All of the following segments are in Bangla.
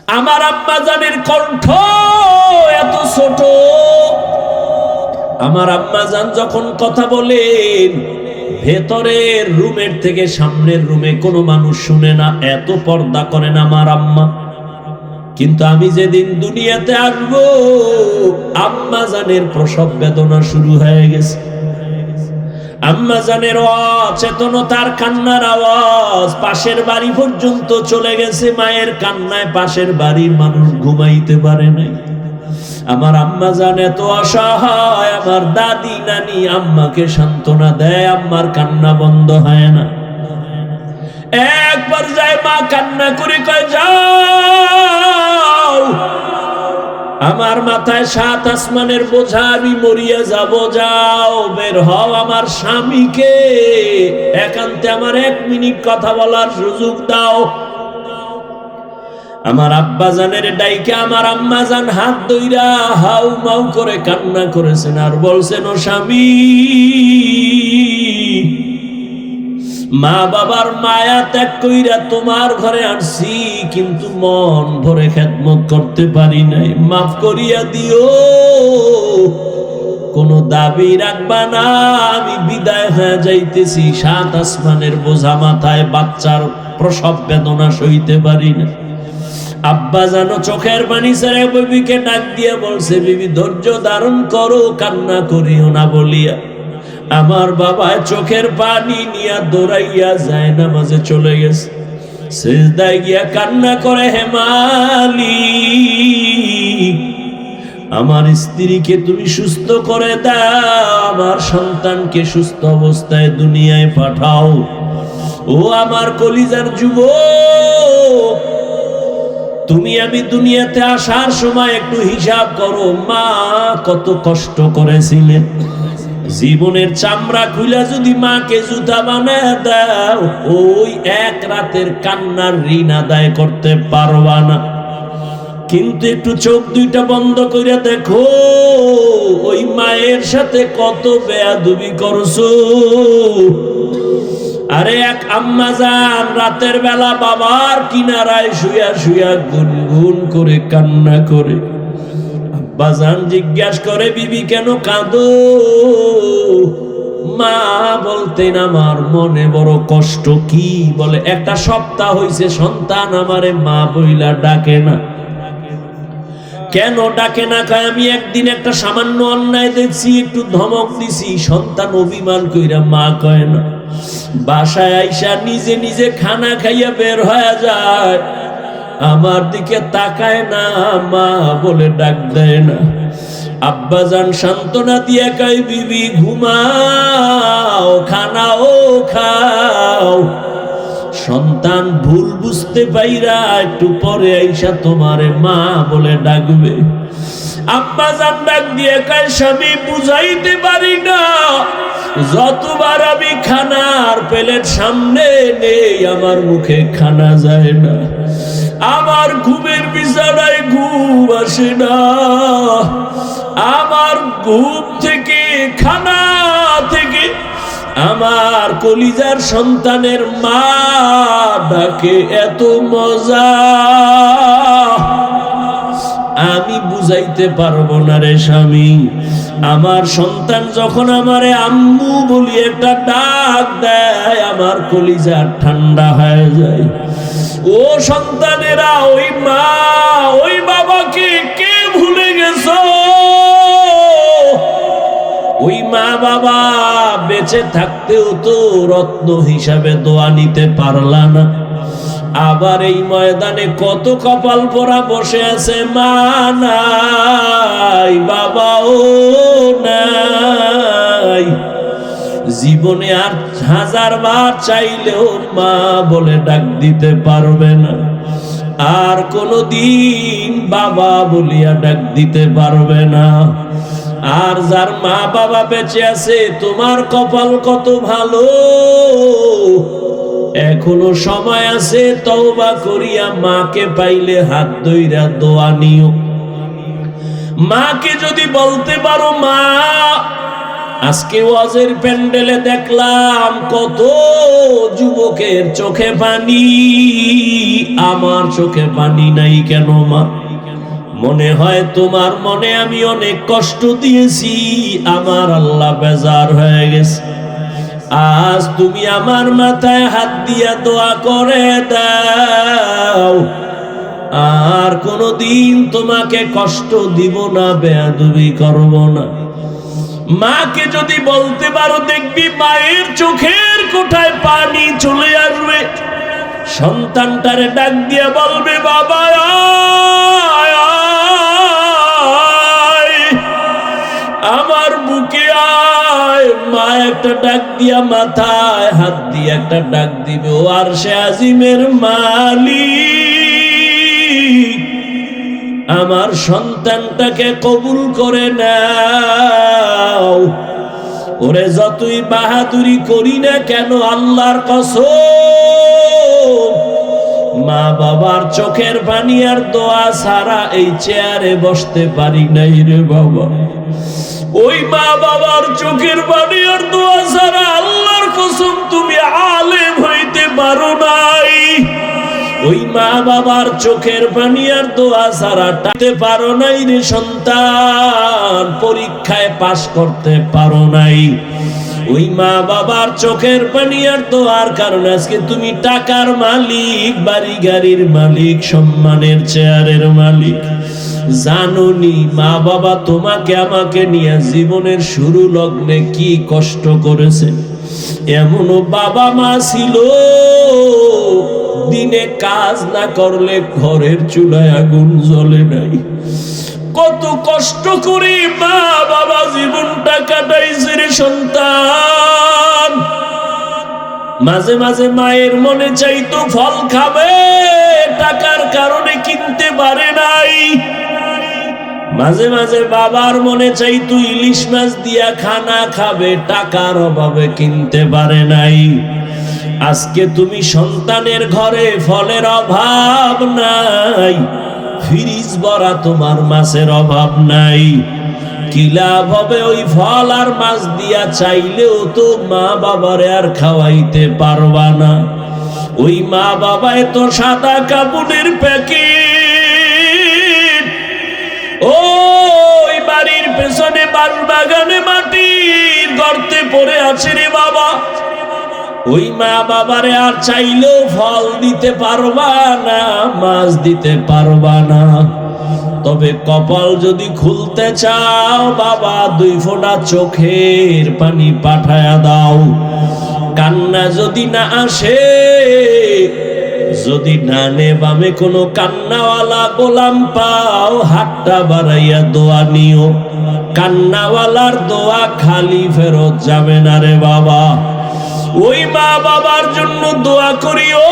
আমার আম্মা জানের কণ্ঠ এত ছোট, আমার আম্মা জান যখন কথা বলেন ভেতরের রুমের থেকে সামনের রুমে কোনো মানুষ শুনে না, এত পর্দা করেন আমার আম্মা। কিন্তু আমি যেদিন দুনিয়াতে আসবো আম্মা জানের প্রসব বেদনা শুরু হয়ে গেছে। আম্মা জানের অচেতনতার কান্নার আওয়াজ পাশের বাড়ি পর্যন্ত চলে গেছে। মায়ের কান্নায় পাশের বাড়ির মানুষ ঘুমাইতে পারে নাই। আমার আম্মা জান এত অসহায়, আমার দাদি নানি আম্মাকে সান্ত্বনা দেয়, আম্মার কান্না বন্ধ হয় না। এক পর্যায়ে মা কান্না করে কয়, যাও, আমার মাথায় 7 আসমানের বোঝা, আমি মরিয়া যাব, যাও বের হও, আমার স্বামীকে একান্তে আমার 1 মিনিট কথা বলার সুযোগ দাও। আমার আব্বা জানের ডাইকে আমার আম্মা জান হাত ধইরা হাউ মাউ করে কান্না করেছেন আর বলছেন, ও স্বামী, মা বাবার মায়া ত্যাগ কইরা তোমার ঘরে আসছি, কিন্তু মন ভরে খেদমত করতে পারি নাই, মাফ করিয়া দিও, কোনো দাবি রাখবা না, আমি বিদায় হয়ে যাইতেছি। 7 আসমানের বোঝা মাথায়, বাচ্চার প্রসব বেদনা সইতে পারি না। আব্বা জানো চোখের পানি ছেড়ে বিবিকে ডাক দিয়ে বলছে, বিবি ধৈর্য ধারণ করো, কান্না করিও না বলিয়া আমার বাবা চোখের পানি নিয়ে দৌড়াইয়া যায় নামাজে চলে গেছে। সিজদায় গিয়া কান্না করে, হে মালিক, আমার স্ত্রীকে তুমি সুস্থ করে দাও, আমার সন্তানকে সুস্থ অবস্থায় দুনিয়ায় পাঠাও। ও আমার কলিজার যুবক, তুমি আমি দুনিয়াতে আসার সময় একটু হিসাব করো, মা কত কষ্ট করেছিলেন। জীবনের চামড়া খুলে যদি মাকে জুতা বানায় দাও, ওই 1 রাতের কান্নার ঋণ আদায় করতে পারবা না। কিন্তু একটু চোখ দুইটা বন্ধ করে দেখো, ওই মায়ের সাথে কত বেয়াদবি করছো। আরে এক আম্মা জান রাতের বেলা বাবার কিনারায় শুয়া শুয়া গুনগুন করে কান্না করে। আব্বা জান জিজ্ঞাসা করে, বিবি কেন কাঁদো? মা বলতেন, আমার মনে বড় কষ্ট। কি বলে? 1 সপ্তাহ হইছে সন্তান আমারে মা বইলা ডাকে না। কেন ডাকে না? কয়, আমি একদিন একটা সামান্য অন্যায় দেখছি, একটু ধমক দিছি, সন্তান অভিমান কইরা মা কয় না। বাসায় আইসা নিজে নিজে খানা খাইয়া বের হয়ে যায়, আমার দিকে তাকায় না, মা বলে ডাক দেয় না। আব্বা জান সান্ত্বনা দিয়ে কয়, বিবি ঘুমাও, খানাও খাও, সন্তান ভুল বুঝতে পাইরা একটু পরে আইসা তোমারে মা বলে ডাকবে। আব্বা জান ডাক দিয়ে কয়, স্বামী বুঝাইতে পারি না, যতবার আমি খানার প্লেট সামনে নেই আমার মুখে খানা যায় না, আমার ঘুমের বিছানায় ঘুম আসে না, আমার ঘুম থেকে খানা থেকে আমার কলিজার সন্তানের মা ডাকে এত মজা, আমি বুঝাইতে পারবো না রে স্বামী। আমার সন্তান যখন আমারে আম্মু বলি একটা ডাক দেয়, আমার কলিজা ঠান্ডা হয়ে যায়। ও সন্তানেরা, ওই মা ওই বাবাকে কে ভুলে গেছো? ওই মা বাবা বেঁচে থাকতেও তো রত্ন হিসাবে দোয়া নিতে পারলা না। আবার এই ময়দানে কত কপাল পোড়া বসে আছে, মা নাই, বাবাও নাই, জীবনে আর 1000 বার চাইলেও মা বলে ডাক দিতে পারবে না, আর কোনদিন বাবা বলিয়া ডাক দিতে পারবে না। আর যার মা বাবা বেঁচে আছে, তোমার কপাল কত ভালো, এখনো সময় আছে, তওবা করিয়া মাকে পাইলে হাত ধইরা দোয়া নিও। মাকে যদি বলতে পারো, মা আজকে ওয়াজের প্যান্ডেলে দেখলাম কত যুবকের চোখে পানি। আমার চোখে পানি নাই কেন মা? মনে হয় তোমার মনে আমি অনেক কষ্ট দিয়েছি, আমার আল্লাহ বেজার হয়ে গেছে। আজ তুমি আমার মাথায় হাত দিয়া দোয়া করে দাও, আর কোনদিন তোমাকে কষ্ট দিব না, বেয়াদবি করব না। মাকে যদি বলতে পারো, দেখবি মায়ের চোখের কোঠায় পানি চলে আসবে। সন্তানটারে ডাক দিয়ে বলবে, বাবা আয়, আয়, আমার বুকে আয়। মা একটা ডাক দিয়া মাথায় হাত দিয়ে একটা ডাক দিবে, ও আরশে আজিমের মালিক, আমার সন্তানটাকে কবুল করে নাও। ওরে যতই বাহাদুরি করি না কেন, আল্লাহর কসম, মা বাবার চোখের পানি আর দোয়া ছাড়া এই চেয়ারে বসতে পারি নাই রে বাবা। ওই মা বাবার চোখের পানি আর দোয়া ছাড়া আল্লাহর কসম তুমি আলেম হইতে পারো নাই। ওই মা বাবার চোখের পানি আর দোয়া ছাড়া টাকতে পারো নাই রে সন্তান, পরীক্ষায় পাশ করতে পারো নাই। ওই মা বাবার চোখের পানি আর দোয়ার কারণে আজকে তুমি টাকার মালিক, বাড়ি গাড়ির মালিক, সম্মানের চেয়ারের মালিক। জানোনি মা বাবা তোমাকে আমাকে নিয়ে জীবনের শুরু লগ্নে কি কষ্ট করেছে? এমনও বাবা মা ছিল দিনে কাজ না করলে ঘরের চুলায় আগুন জ্বলে নাই। কত কষ্ট করে মা বাবা জীবনটা কাটাইছে রে সন্তান। মাঝে মাঝে মায়ের মনে চাইতো ফল খাবে, টাকার কারণে কিনতে পারে নাই। মাঝে মাঝে বাবার মনে চাইতো ইলিশ মাছ দিয়া খানা খাবে, টাকার অভাবে কিনতে পারে নাই। আজকে তুমি সন্তানের ঘরে ফলের অভাব নাই, ফ্রিজ ভরা তোমার মাছের অভাব নাই। কি লাভ হবে ওই ফল আর মাছ দিয়া? চাইলেও তো মা বাবারে আর খাওয়াইতে পারবা না। ওই মা বাবায় তো সাদা কাপড়ের প্যাকেট, ওই বাড়ির পেছনে বাগানে মাটির গর্তে পড়ে আছে রে বাবা। ওই মা বাবারে আর চাইলেও ফল দিতে পারবা না, মাছ দিতে পারবা না। তবে কপাল যদি খুলতে চাও বাবা, 2 ফোঁটা চোখের পানি পাঠায়া দাও। কান্না যদি না আসে, যদি ডানে বামে কোনো কান্নাওয়ালা গোলাম পাও, হাতটা বাড়াইয়া দোয়া নিও। কান্নাওয়ালার দোয়া খালি ফেরত যাবে না রে বাবা। ওই মা বাবার জন্য দোয়া করিও,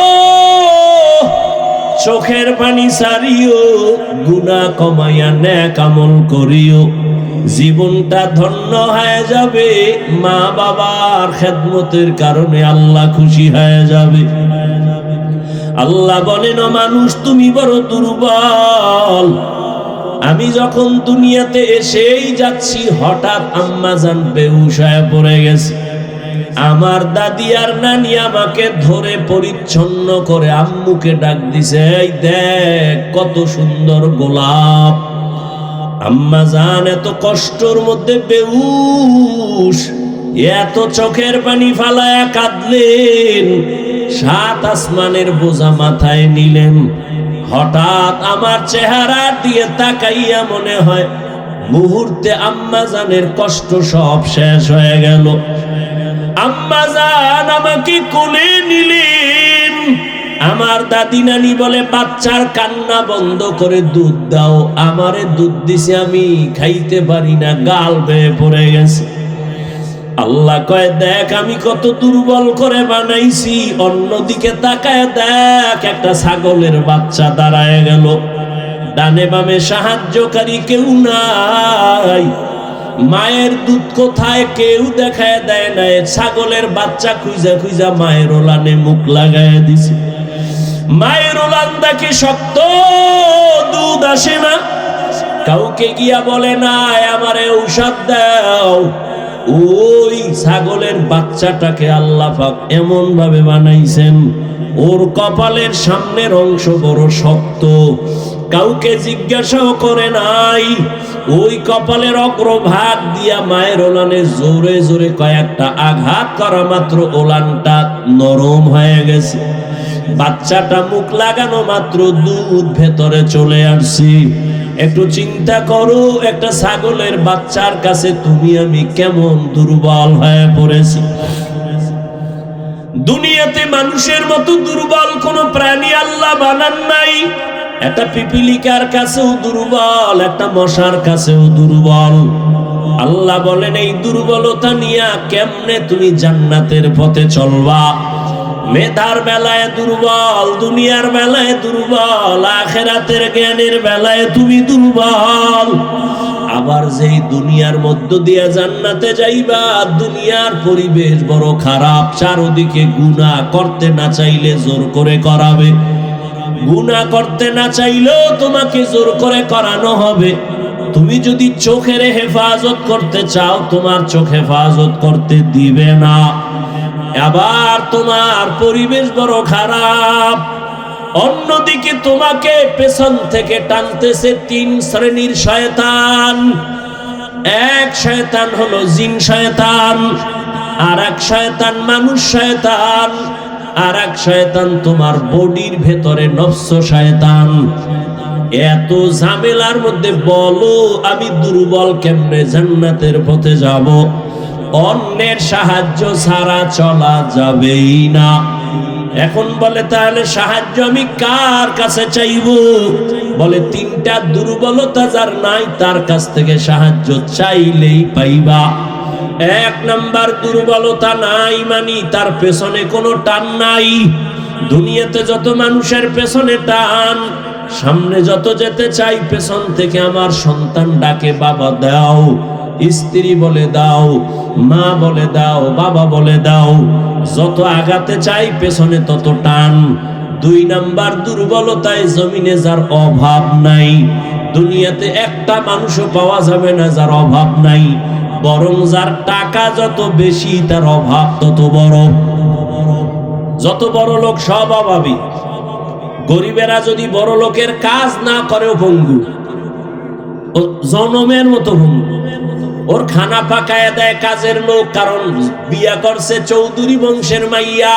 চোখের পানি সারিও, গুনাহ কমাইয়া নেক আমল করিও। জীবনটা ধন্য হয়ে যাবে, মা বাবার খেদমতের কারণে আল্লাহ খুশি হয়ে যাবে। আল্লাহ বলেন, মানুষ তুমি বড় দুর্বল। আমি যখন দুনিয়াতে এসেই যাচ্ছি, হঠাৎ আম্মাজান বেহুশ হয়ে পড়ে গেছে। আমার দাদি আর নানি আমাকে ধরে পরিচ্ছন্ন করে আম্মুকে ডাক দিছে, এই দেখ কত সুন্দর গোলাপ। আম্মা জান এত কষ্টর মধ্যে বেহুশ, এত চোখের পানি ফালায়া কাঁদলেন, 7 আসমানের বোঝা মাথায় নিলেন। হঠাৎ আমার চেহারা দিয়ে তাকাইয়া মনে হয় মুহূর্তে আম্মা জানের কষ্ট সব শেষ হয়ে গেল। আম্মা জান আমাকে কোলে নিলেন। আমার দাদি নানি বলে, বাচ্চার কান্না বন্ধ করে দুধ দাও। আমারে দুধ দিছে, আমি খাইতে পারি না, গাল বেয়ে পড়ে গেছে। আল্লাহ কয়, দেখ আমি কত দুর্বল করে বানাইছি। অন্যদিকে তাকায় দেখ, একটা ছাগলের বাচ্চা দাঁড়ায় গেল। ডানে বামে সাহায্যকারী কেউ নাই। মায়ের দুধ কোথায় কেউ দেখায় দেয় না। ছাগলের বাচ্চা খুঁজা খুঁজা মায়ের ওলানে মুখ লাগায় দিছে। মায়ের ওলান দেখে শক্ত, দুধ আসে না। কাউকে গিয়া বলে না আমারে ঔষধ দাও। ওই ছাগলের বাচ্চাটাকে আল্লাহ পাক এমন ভাবে বানাইছেন, ওর কপালের সামনের অংশ বড় শক্ত, কাউকে জিজ্ঞাসাও করে নাই। ওই কপালের অগ্রভাগ দিয়া মায়ের ওলানে জোরে জোরে কয়েকটা আঘাত করা মাত্র ওলানটা নরম হয়ে গেছে। বাচ্চাটা মুখ লাগানো মাত্র দুধ ভেতরে চলে আসছে। একটু চিন্তা করো, একটা ছাগলের বাচ্চার কাছে তুমি আমি কেমন দুর্বল হয়ে পড়েছি। দুনিয়াতে মানুষের মতো দুর্বল কোন প্রাণী আল্লাহ বানান নাই। একটা পিপিলিকার কাছেও দুর্বল, একটা মশার কাছেও দুর্বল। আল্লাহ বলেন এই দুর্বলতা নিয়ে কেমনে তুমি জান্নাতের পথে চলবা? মেধার বেলায় দুর্বল, দুনিয়ার বেলায় দুর্বল, আখিরাতের জ্ঞানের বেলায় তুমি দুর্বল। আবার যেই দুনিয়ার মধ্য দিয়ে জান্নাতে যাইবা, দুনিয়ার পরিবেশ বড় খারাপ, চারদিকে গুনাহ, করতে না চাইলে জোর করে করাবে, গুনাহ করতে না চাইলেও তোমাকে জোর করে করানো হবে। তুমি যদি চোখের হেফাজত করতে চাও, তোমার চোখ হেফাজত করতে দিবে না। আবার তোমার পরিবেশ বড় খারাপ, অন্যদিকে তোমাকে পেছন থেকে টানতেছে তিন শ্রেণীর শয়তান। এক শয়তান হলো জিন শয়তান, আর এক শয়তান মানুষ শয়তান, আর এক শয়তান তোমার বডির ভেতরে নফস শয়তান। এত ঝামেলার মধ্যে বলো আমি দুর্বল কেমনে জান্নাতের পথে যাব? অন্যের সাহায্য ছাড়া চলা যাবেই না। এখন বলে তাহলে সাহায্য আমি কার কাছে চাইব? বলে তিনটা দুর্বলতা যার নাই তার কাছ থেকে সাহায্য চাইলেই পাইবা। এক নাম্বার দুর্বলতা নাই মানে তার পেছনে কোনো টান নাই। দুনিয়াতে যত মানুষের পেছনে টান, সামনে যত যেতে চাই পেছন থেকে আমার সন্তান ডাকে বাবা দাও, স্ত্রী বলে দাও, মা বলে দাও, বাবা বলে দাও, যত আগাতে চাই পেছনে তত টান। দুই নাম্বার দুর্বলতায় জমিনে যার অভাব নাই। দুনিয়াতে একটা মানুষও পাওয়া যাবে না যার অভাব নাই, বরং যার টাকা যত বেশি তার অভাব তত বড়। যত বড় লোক সব অভাবী। গরিবেরা যদি বড় লোকের কাজ না করেও ভঙ্গু, ও জনমের মতো ভঙ্গু। ওর খানা পাকায় দেয় কাজের লোক, কারণ বিয়া করছে চৌধুরী বংশের মাইয়া,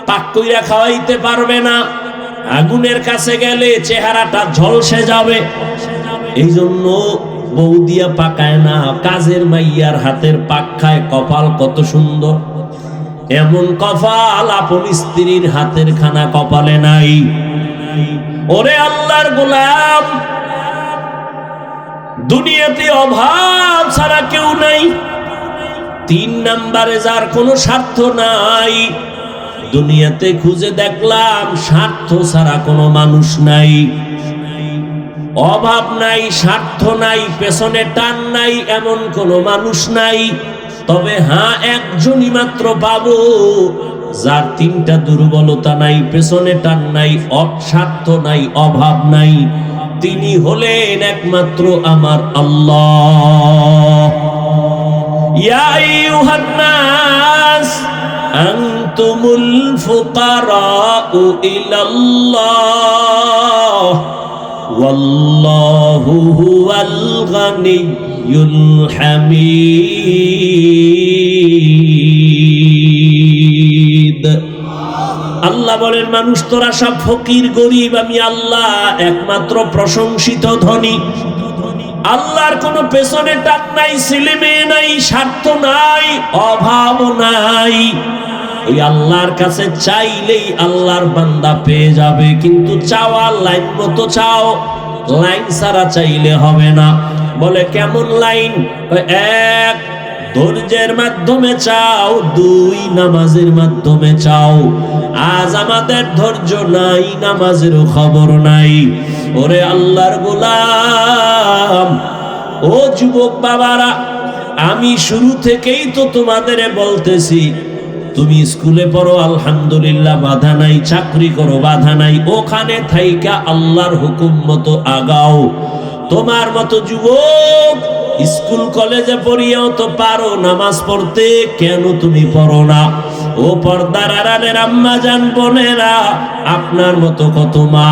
পাক কইরা খাওয়াইতে পারবে না। আগুনের কাছে গেলে চেহারাটা ঝলসে যাবে, এই জন্য বউ দিয়া পাকায় না, কাজের মাইয়ার হাতের পাক খায়। কপাল কত সুন্দর, এমন কপাল আপন স্ত্রীর হাতের খানা কপালে নাই। ওরে আল্লাহর গোলাম, দুনিয়াতে অভাব ছাড়া কেউ নাই। তিন নাম্বারে যার কোনো স্বার্থ নাই। দুনিয়াতে খুঁজে দেখলাম স্বার্থ ছাড়া কোনো মানুষ নাই। অভাব নাই, স্বার্থ নাই, পেছনে টান নাই, এমন কোনো মানুষ নাই। তবে হ্যাঁ, একজনই মাত্র পাবো যার তিনটা দুর্বলতা নাই, পেছনে টান নাই, স্বার্থ নাই, অভাব নাই। তিনি হলেন একমাত্র আমার আল্লাহ। ইয়া আইয়ুহান নাস আনতুমুল ফুকারাউ ইলাল্লাহ ওয়াল্লাহু হুয়াল গানিয়্যুল হামিদ। আল্লাহ বলেন মানুষ তোরা সব ফকির গরিব, আমি আল্লাহ একমাত্র প্রশংসিত ধনী। আল্লাহর কোনো পেছনে টান নাই, ছেলে মেয়ে নাই, স্বার্থ নাই, অভাব নাই। ওই আল্লাহর কাছে চাইলেই আল্লাহর বান্দা পেয়ে যাবে, কিন্তু চাওয়া লাইন মতো চাও, লাইন ছাড়া চাইলে হবে না। বলে কেমন লাইন? এক, ধৈর্যের মাধ্যমে চাও। দুই, নামাজের মাধ্যমে চাও। আজ আমাদের ধৈর্য নাই, নামাজেরও খবর নাই। ওরে আল্লাহর গোলাম, ও যুবক বাবারা, আমি শুরু থেকেই তো তোমাদের বলতেছি, তুমি স্কুলে পড়ো আলহামদুলিল্লাহ, বাধা নাই। চাকরি করো, বাধা নাই। ওখানে থাইকা আল্লাহর হুকুম মতো আগাও। তোমার মতো যুবক স্কুল কলেজে পড়িয়াও তো পারো নামাজ পড়তে, কেন তুমি পড়ো না? ও পর্দার আড়ালের আম্মা জান বোনেরা, আপনার মতো কত মা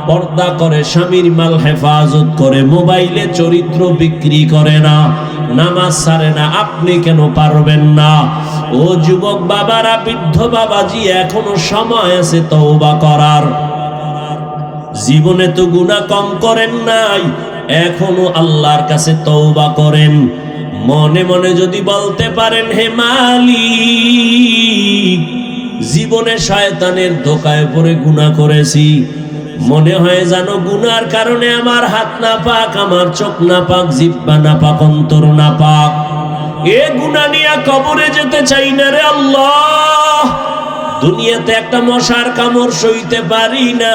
পর্দা করে, স্বামীর মাল হেফাজত করে, মোবাইলে চরিত্র বিক্রি করে না, নামাজ ছাড়ে না, আপনি কেন পারবেন না? ও যুবক বাবারা, বৃদ্ধ বাবাজি, এখনো সময় আছে তওবা করার। জীবনে তো গুনাহ কম করেন নাই, এখনো আল্লাহর কাছে তওবা করেন। মনে মনে যদি বলতে পারেন, হে মালিক, জীবনে শয়তানের ধোকায় পড়ে গুনাহ করেছি, মনে হয় জানো গুনার কারণে আমার হাত না পাক, আমার চোখ না পাক, জিহ্বা না পাক, অন্তর না পাক, এ গুনাহ নিয়ে কবরে যেতে চাই না রে আল্লাহ। দুনিয়াতে একটা মশার কামড় সইতে পারি না,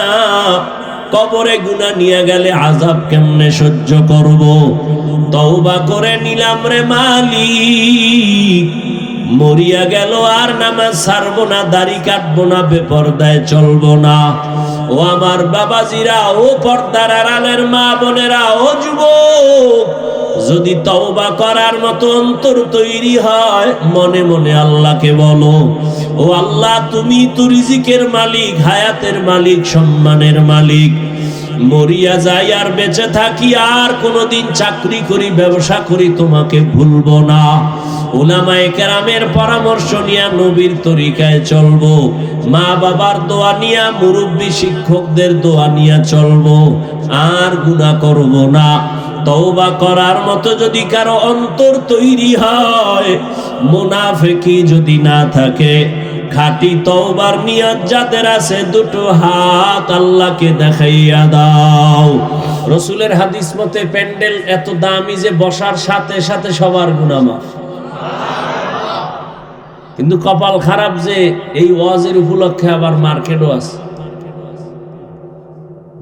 কবরে গুনাহ নিয়ে গেলে আযাব কেমনে সহ্য করব? তওবা করে নিলাম রে মালিক, মরিয়া গেল আর নামাজ ছাড়বো না, দাড়ি কাটবো না, বেপরদায় চলবো না। ও আমার বাবাজিরা, ও পর্দার আড়ালের মা বোনেরা, ও যুবক, যদি তওবা করার মতো অন্তর তৈরি হয়, মনে মনে আল্লাহকে বলো, ও আল্লাহ, তুমি তো রিজিকের মালিক, হায়াতের মালিক, সম্মানের মালিক। মরিয়া যাই আর বেঁচে থাকি, আর কোনোদিন চাকরি করি, ব্যবসা করি, তোমাকে ভুলবো না। উলামায়ে কেরামের পরামর্শ নিয়ে নবীর তরিকায় চলবো, মা বাবার দোয়া নিয়া, মুরব্বী শিক্ষকদের দোয়া নিয়া চলবো, আর গুনাহ করব না। তওবা করার মতো যদি কারো অন্তর তৈরি হয়, মুনাফিকি যদি না থাকে, খাঁটি তওবার নিয়ত যাদের আছে, দুটো হাত আল্লাহকে দেখাইয়া দাও। রাসূলের হাদিস মতে প্যান্ডেল এত দামি যে বসার সাথে সাথে সবার গুনাহ মাফ। কিন্তু কপাল খারাপ যে এই ওয়াজের উপলক্ষে আবার মার্কেটও আছে,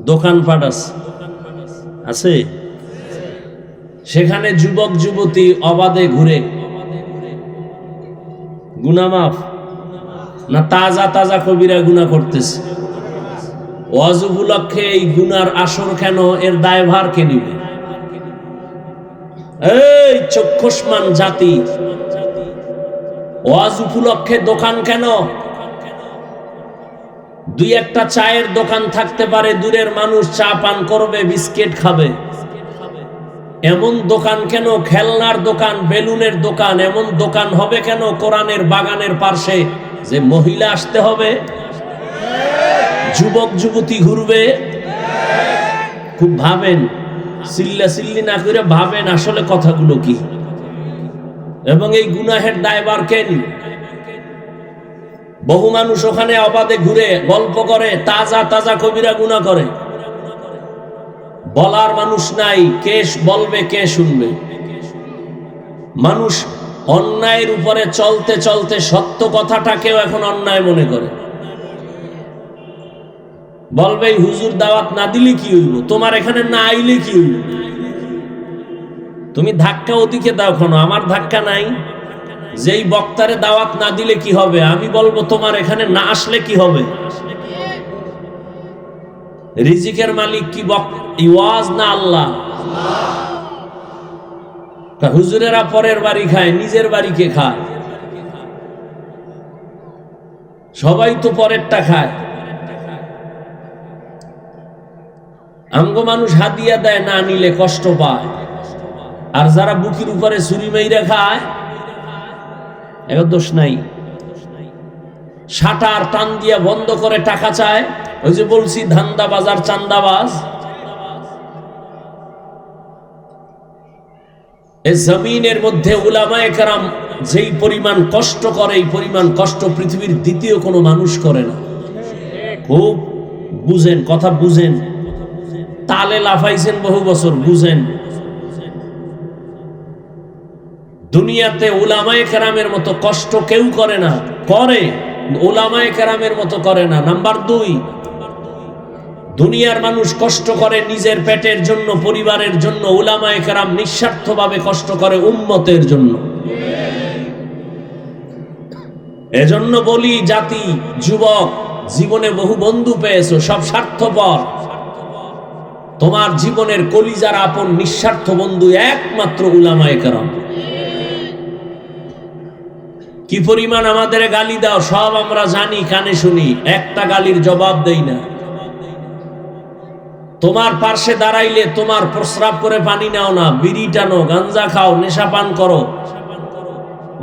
দোকানপাট আছে, সেখানে যুবক যুবতী অবাধে ঘুরে, গুনাহ মাফ না তাজা তাজা কবিরা গুনাহ করতেছে? ওয়াজ উপলক্ষে এই গুনার আসর কেন? এর দায়ভার কে নিবে? এই চক্ষুষ্মান জাতি, ওয়াজ উপলক্ষে দোকান কেন? দুই একটা চায়ের দোকান থাকতে পারে, দূরের মানুষ চা পান করবে, বিস্কিট খাবে, এমন দোকান কেন? খেলনার দোকান, বেলুনের দোকান, এমন দোকান হবে কেন কোরআনের বাগানের পাশে যে মহিলা আসতে হবে, যুবক যুবতী ঘুরবে? খুব ভাবেন, চিল্লা চিল্লি না করে ভাবেন আসলে কথাগুলো কি, এবং এই গুনাহের দায়ভার কে নিবে? বহু মানুষ ওখানে অবাধে ঘুরে গল্প করে, তাজা তাজা কবিরা গুনাহ করে, বলার মানুষ নাই, কে বলবে, কে শুনবে? মানুষ অন্যায়ের উপরে চলতে চলতে সত্য কথাটাকেও এখন অন্যায় মনে করে, বলবে হুজুর দাওয়াত না দিলে কি হইব, তোমার এখানে না আইলে কি হইব, তুমি ধাক্কা ওদিকে দাও কেন, আমার ধাক্কা নাই। যেই বক্তারে দাওয়াত না দিলে কি হবে, আমি বলবো তোমার এখানে না আসলে কি হবে? রিজিকের মালিক কি ওয়াজ না আল্লাহ? হুজুরেরা পরের বাড়ি খায়, নিজের বাড়ি কে খায়? সবাই তো পরেরটা খায়। আমগো মানুষ হাদিয়া দেয়, না নিলে কষ্ট পায়, আর যারা বুকের উপরে ছুরি মাইরা খায়, এর দোষ নাই। শাটার টান দিয়া বন্ধ করে টাকা চায়, ওই যে বলছি ধান্দাবাজ আর চান্দাবাজ। এই জমিনের মধ্যে উলামায়ে কেরাম যেই পরিমাণ কষ্ট করে, এই পরিমাণ কষ্ট পৃথিবীর দ্বিতীয় কোনো মানুষ করে না। খুব বুঝেন, কথা বুঝেন, তালে লাফাইছেন বহু বছর, বুঝেন। দুনিয়াতে উলামায়ে কেরামের মতো কষ্ট কেউ করে না, করে উলামায়ে কেরামের মতো করে না। নাম্বার 2, দুনিয়ার মানুষ কষ্ট করে নিজের পেটের জন্য, পরিবারের জন্য, উলামায়ে কেরাম নিঃস্বার্থভাবে কষ্ট করে উম্মতের জন্য। এজন্য বলি, জাতি, যুবক, জীবনে বহু বন্ধু পেয়েছো, সব স্বার্থপর। তোমার জীবনের কলিজার আপন নিঃস্বার্থ বন্ধু একমাত্র উলামায়ে কেরাম। কি পরিমাণ আমাদের গালি দাও সব আমরা জানি, কানে শুনি, একটা গালির জবাব দেই না। তোমার পার্শ্বে দাঁড়াইলে তোমার প্রস্রাব করে পানি নাও না, বিড়ি টানো, গাঞ্জা খাও, নেশা পান করো,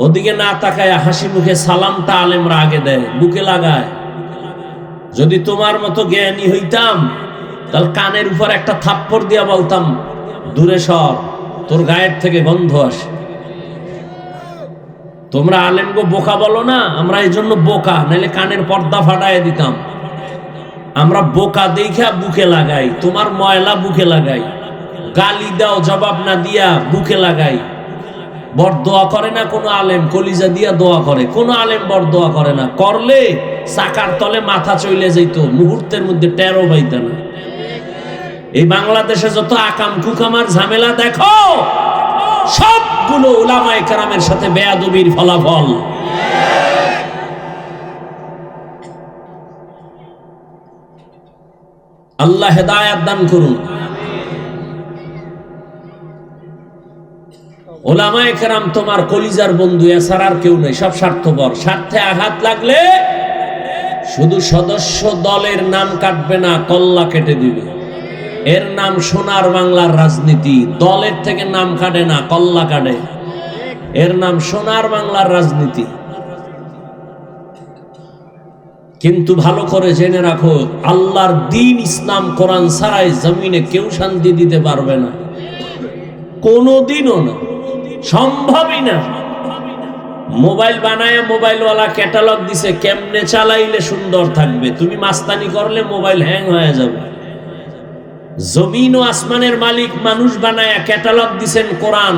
ওদিকে না তাকায় হাসি মুখে সালামটা আলেমরা আগে দেয়, বুকে লাগায়। যদি তোমার মতো জ্ঞানী হইতাম তাহলে কানের উপর একটা থাপ্পড় দিয়া বলতাম, দূরে সর, তোর গায়ের থেকে গন্ধ আসে। তোমরা আলেমগো বোকা বলো না, আমরা এই জন্য বোকা, নাহলে কানের পর্দা ফাটায় দিতাম। আমরা বোকা দেখা বুকে লাগাই, তোমার ময়লা বুকে লাগাই, গালি দাও জবাব না দিয়া বুকে লাগাই। বড় দোয়া করে না কোনো আলেম, কলিজা দিয়া দোয়া করে। কোন আলেম বড় দোয়া করে না, করলে চাকার তলে মাথা চলে যাইতো, মুহূর্তের মধ্যে টেরও পাইত না। এই বাংলাদেশে যত আকাম কুকামার ঝামেলা দেখো, সবগুলো উলামায়ে কেরামের সাথে বেয়াদবির ফলাফল। আল্লাহ হেদায়েত দান করুন। উলামায়ে কেরাম তোমার কলিজার বন্ধু, এছাড়া আর কেউ নেই, সব স্বার্থপর। স্বার্থে আঘাত লাগলে শুধু সদস্য দলের নাম কাটবে না, কল্লা কেটে দিবে। এর নাম সোনার বাংলার রাজনীতি। দলের থেকে নাম কাটে না, কল্লা কাটে। এর নাম সোনার বাংলার রাজনীতি। কিন্তু ভালো করে জেনে রাখো, আল্লাহর দ্বীন ইসলাম কোরআন ছাড়াই জমিনে কেউ শান্তি দিতে পারবে না, কোনোদিনও না, সম্ভবই না। মোবাইল বানায় মোবাইলওয়ালা ক্যাটালগ দিছে কেমনে চালাইলে সুন্দর থাকবে, তুমি মাস্তানি করলে মোবাইল হ্যাং হয়ে যাবে। জমিন ও আসমানের মালিক মানুষ বানায় ক্যাটালগ দিছেন কোরআন,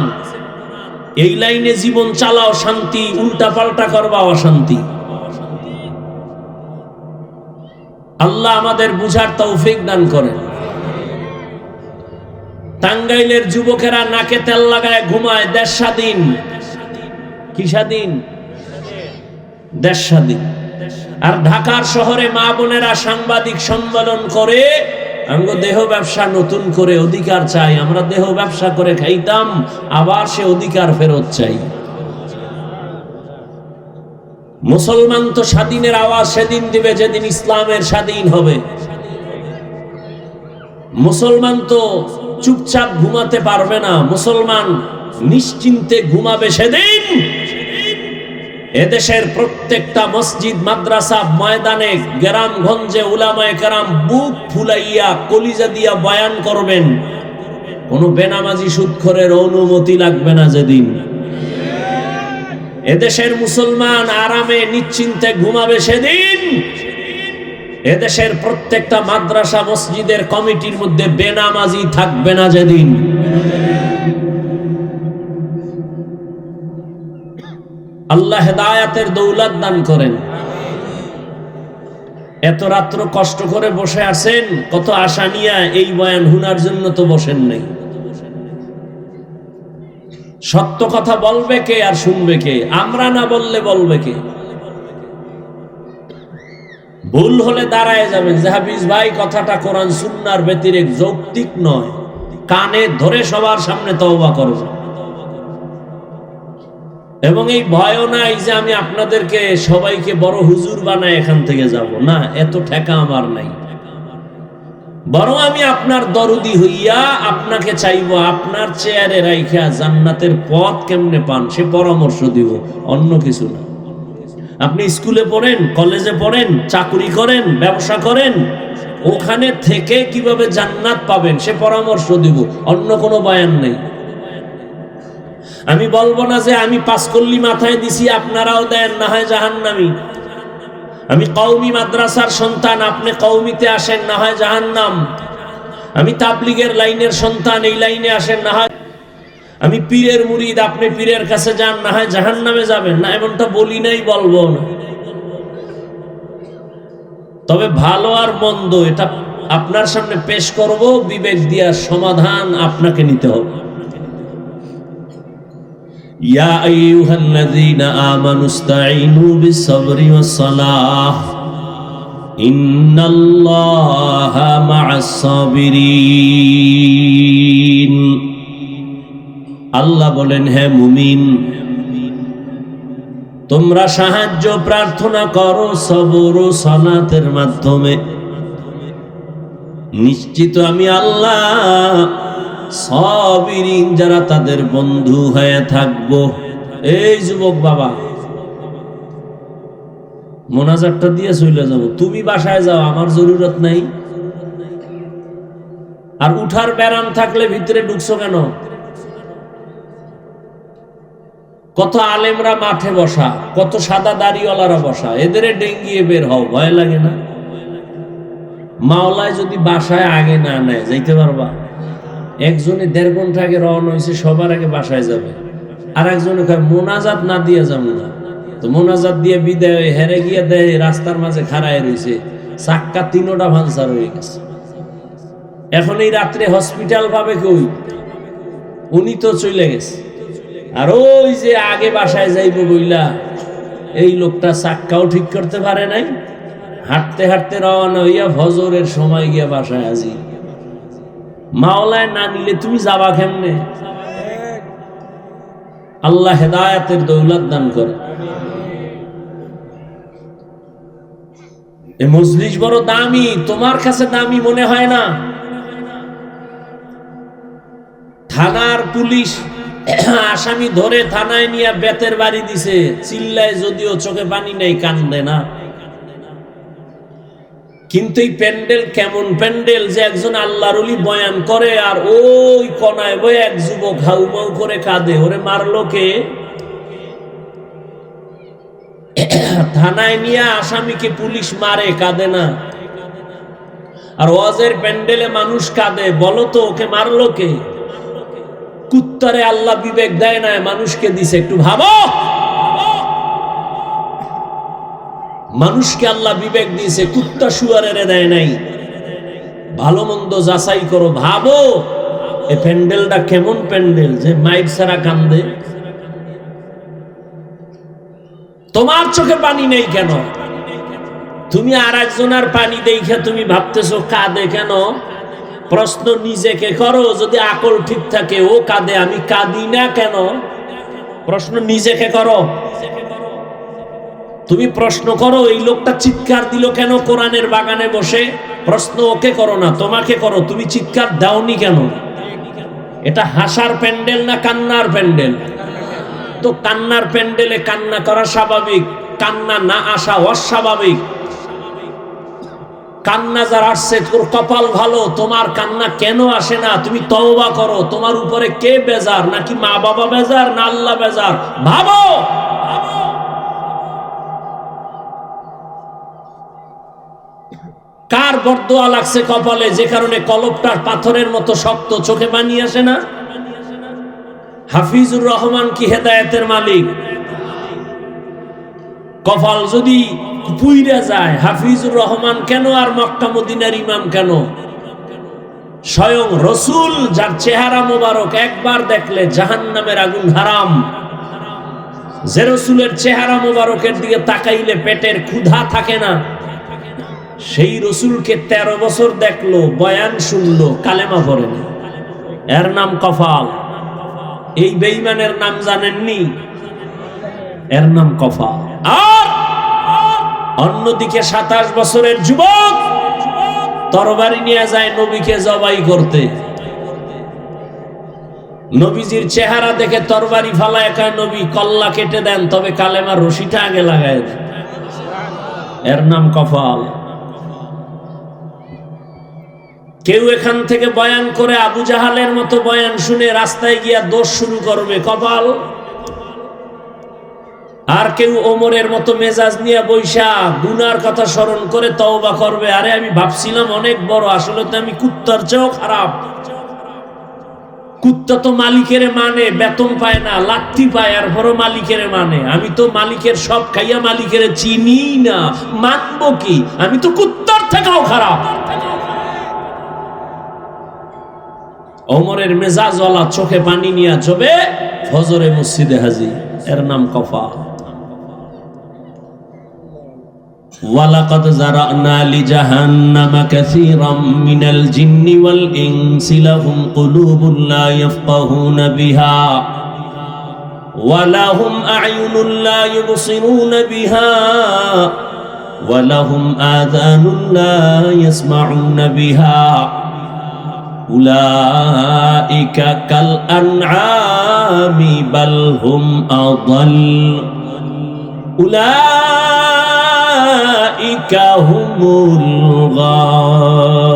এই লাইনে জীবন চালাও শান্তি, উল্টা পাল্টা করবা অশান্তি। আল্লাহ আমাদের বুঝার তৌফিক দান করেন। টাঙ্গাইলের যুবকেরা নাকে তেল লাগায় ঘুমায়, দেশ স্বাধীন। কি স্বাধীন? দেশ স্বাধীন। আর ঢাকার শহরে মা বোনেরা সাংবাদিক সম্মেলন করে, আমরা দেহ ব্যবসা নতুন করে অধিকার চাই। আমরা দেহ ব্যবসা করে খাইতাম, আবার সে অধিকার ফেরত চাই। মুসলমান তো স্বাধীনের আওয়াজ সেদিন দিবে যেদিন ইসলামের স্বাধীন হবে। মুসলমান তো চুপচাপ ঘুমাতে পারবে না, মুসলমান নিশ্চিন্তে ঘুমাবে সেদিন এদেশের প্রত্যেকটা মসজিদ, মাদ্রাসা, ময়দানে, গ্রামগঞ্জে উলামায়ে কেরাম বুক ফুলাইয়া কলিজা দিয়া বয়ান করবেন। কোনো বেনামাজি সুদখোরের অনুমতি লাগবে না যেদিন। এদেশের মুসলমান আরামে নিশ্চিন্তে ঘুমাবে সেদিন এদেশের প্রত্যেকটা মাদ্রাসা, মসজিদের কমিটির মধ্যে বেনামাজি থাকবে না যেদিন। আল্লাহ হেদায়েতের দৌলত দান করেন। এত রাত্র কষ্ট করে বসে আছেন, কত আশা নিয়ে এই বয়ান হুনার জন্য তো বসেন নাই। সত্য কথা বলবে কে আর শুনবে কে? আমরা না বললে বলবে কে? ভুল হলে দাঁড়ায় যাবেন যে হাফিজ ভাই কথাটা কোরআন সুন্নাহর ব্যতিরেক, যৌক্তিক নয়, কানে ধরে সবার সামনে তওবা করব। এবং এই ভয়ও নাই যে আমি আপনাদেরকে সবাইকে বড় হুজুর বানায় এখান থেকে যাব, না, এত ঠেকা আমার নাই। বরং আমি আপনার দরদি হইয়া আপনাকে চাইব, আপনার চেয়ারে রাইখা জান্নাতের পথ কেমনে পান সে পরামর্শ দিব, অন্য কিছু না। আপনি স্কুলে পড়েন, কলেজে পড়েন, চাকরি করেন, ব্যবসা করেন, ওখানে থেকে কিভাবে জান্নাত পাবেন সে পরামর্শ দিব, অন্য কোনো বয়ান নেই। আমি বলবো না যে আমি পাঁচকল্লি মাথায় দিছি আপনারাও দেন, না হয় জাহান্নামী। আমি কওমি মাদ্রাসার সন্তান, আপনি কওমিতে আসেন, না হয় জাহান্নাম। আমি তাবলীগের লাইনের সন্তান, এই লাইনে আসেন, না হয়। আমি পীরের মুরিদ, আপনি পীরের কাছে যান, না হয় জাহান্নামে যাবেন। না, এমনটা বলি নাই, বলবো না। তবে ভালো আর মন্দ এটা আপনার সামনে পেশ করব, বিবেক দিয়া সমাধান আপনাকে নিতে হবে। ইয়া আইয়ুহাল্লাযীনা আমানুস্তাঈনু বিস-সাবরি ওয়াস-সালাহ। ইন্নাল্লাহা মা'আস সাবিরিন। আল্লাহ বলেন, হে মুমিন, তোমরা সাহায্য প্রার্থনা করো সবর ও সালাতের মাধ্যমে, নিশ্চিত আমি আল্লাহ সাবিরিন যারা তাদের বন্ধু হয়ে থাকবো। এই যুবক বাবা, মোনাজাতটা দিয়ে চলে যাবো, তুমি বাসায় যাও, আমার জরুরত নাই। আর উঠার ব্যারাম থাকলে ভিতরে ঢুকছো কেন? কত আলেমরা মাঠে বসা, কত সাদা দাড়িওয়ালারা বসা, এদের ডেঙ্গিয়ে বের হও, ভয় লাগে না? মাওলায় যদি বাসায় আগে না নেয় যাইতে পারবা? একজনে 1.5 ঘন্টা আগে রওনা হয়েছে, সবার আগে বাসায় যাবে, আর একজনে মোনাজাত না দিয়ে যাবো না। তো মোনাজাত দিয়ে বিদায় হেরে গিয়ে দেয় রাস্তার মাঝে খাড়ায় রয়েছে, চাক্কা 3টা ভাঙচার হয়ে গেছে। এখন এই রাত্রে হসপিটাল পাবে কই? উনি তো চলে গেছে। আর ওই যে আগে বাসায় যাইব বইলা এই লোকটা চাক্কাও ঠিক করতে পারে নাই, হাঁটতে হাঁটতে রওনা হইয়া ফজরের সময় গিয়া বাসায় হাজির। মাওলায় না নিলে তুমি যাবা কেমনে? আল্লাহ হেদায়েতের দৌলত দান করে। এই মজলিস বড় দামি, তোমার কাছে দামি মনে হয় না? থানার পুলিশ আসামি ধরে থানায় নিয়ে বেতের বাড়ি দিছে, চিল্লায় যদিও চোখে পানি নেই, কান্দে না। কিন্তু এই প্যান্ডেল কেমন প্যান্ডেল যে একজন আল্লাহর ওলি বয়ান করে আর ওই কোনায় বই এক যুবক হাউমাউ করে কাঁদে। ওরে মারলো কে? থানায় নিয়ে আসামিকে পুলিশ মারে, কাঁদে না। আর ওয়াজের প্যান্ডেলে মানুষ কাঁদে, বলো তো ওকে মারলো কে? কুত্তারে আল্লাহ বিবেক দেয় না, মানুষকে দিছে। একটু ভাবো, মানুষকে আল্লাহ বিবেক দিয়েছে, কুত্তা শুয়ারের দেয় নাই। ভালো মন্দ যাচাই করো, ভাবো এই প্যান্ডেলটা কেমন প্যান্ডেল যে মাইক ছাড়া কান্দে। তোমার চোখে পানি নেই কেন? তুমি আর একজনের পানি দেখে তুমি ভাবতেছো কাঁদে কেন? প্রশ্ন নিজেকে করো, যদি আকল ঠিক থাকে ও কাঁদে, আমি কাঁদি না কেন? প্রশ্ন নিজেকে করো। তুমি প্রশ্ন করো, এই লোকটা চিৎকার দিল কেন কোরআনের বাগানে বসে? প্রশ্ন ওকে করো না, তোমাকে করো, তুমি চিৎকার দাওনি কেন? এটা হাসার প্যান্ডেল না কান্নার প্যান্ডেল? তো কান্নার প্যান্ডেলে কান্না করা স্বাভাবিক, কান্না না আসা অস্বাভাবিক। কান্না যার আসছে তোর কপাল ভালো, তোমার কান্না কেন আসে না? তুমি তওবা করো, তোমার উপরে কে বেজার? নাকি মা বাবা বেজার, না আল্লাহ বেজার? ভাবো। কার বরদোয়া লাগছে কপালে যে কারণে কলবটা পাথরের মতো শক্ত, চোখে পানি আসে না? হাফিজুর রহমান কি হেদায়েতের মালিক? কপাল যদি পুইরা যায়, হাফিজুর রহমান কেন আর মক্কা মদিনার ইমাম কেন? স্বয়ং রসুল যার চেহারা মোবারক একবার দেখলে জাহান্নামের আগুন হারাম, যে রসুলের চেহারা মোবারকের দিকে তাকাইলে পেটের ক্ষুধা থাকে না, সেই রসুলকে 13 বছর দেখলো, বয়ান শুনলো, কালেমা পড়ে না। এর নাম কপাল। এই বেঈমানের নাম জানেননি? এর নাম কপাল। আর অন্যদিকে 27 বছরের যুবক তরবারি নিয়ে যায় নবীকে জবাই করতে। নবীজির চেহারা দেখে তরবারি ফালায় একা নবী কল্লা কেটে দেন, তবে কালেমার রশিটা আগে লাগায় দেন। এর নাম কপাল। কেউ এখান থেকে বয়ান করে আবু জাহালের মতো বয়ান শুনে রাস্তায় গিয়া দোষ শুরু করবে, কপাল। আর কেউ ওমরের মতো মেজাজ নিয়ে বৈশা গুনার কথা স্মরণ করে তওবা করবে, আরে আমি ভাবছিলাম অনেক বড়, আসলে তো আমি কুত্তার চেয়েও খারাপ। কুত্তা তো মালিকের মানে, বেতন পায় না, লাত্তি পায়, আর বড় মালিকের মানে। আমি তো মালিকের সব খাইয়া মালিকের চিনি না, মানবো কি? আমি তো কুত্তার থেকেও খারাপ। ওমরের মেজাজওয়ালা চোখে পানি নিয়ে চবে ফজরে মসজিদে হাজির। এর নাম কপাল। ওয়ালাকাদ যারানা লিজাহান্নামা কাসীরাম মিনাল জিন্নি ওয়াল ইনসি লাহুম কুলুবুন লা ইয়াফকাহুনা বিহা ওয়া লাহুম আ'য়ুনুন লা ইউবসিরুনা বিহা ওয়া লাহুম আযানুন লা ইয়াসমাউনা বিহা উলাইকা কাল আনআমি বাল হুম আযাল উলাইকা হুমুল গাফিলুন।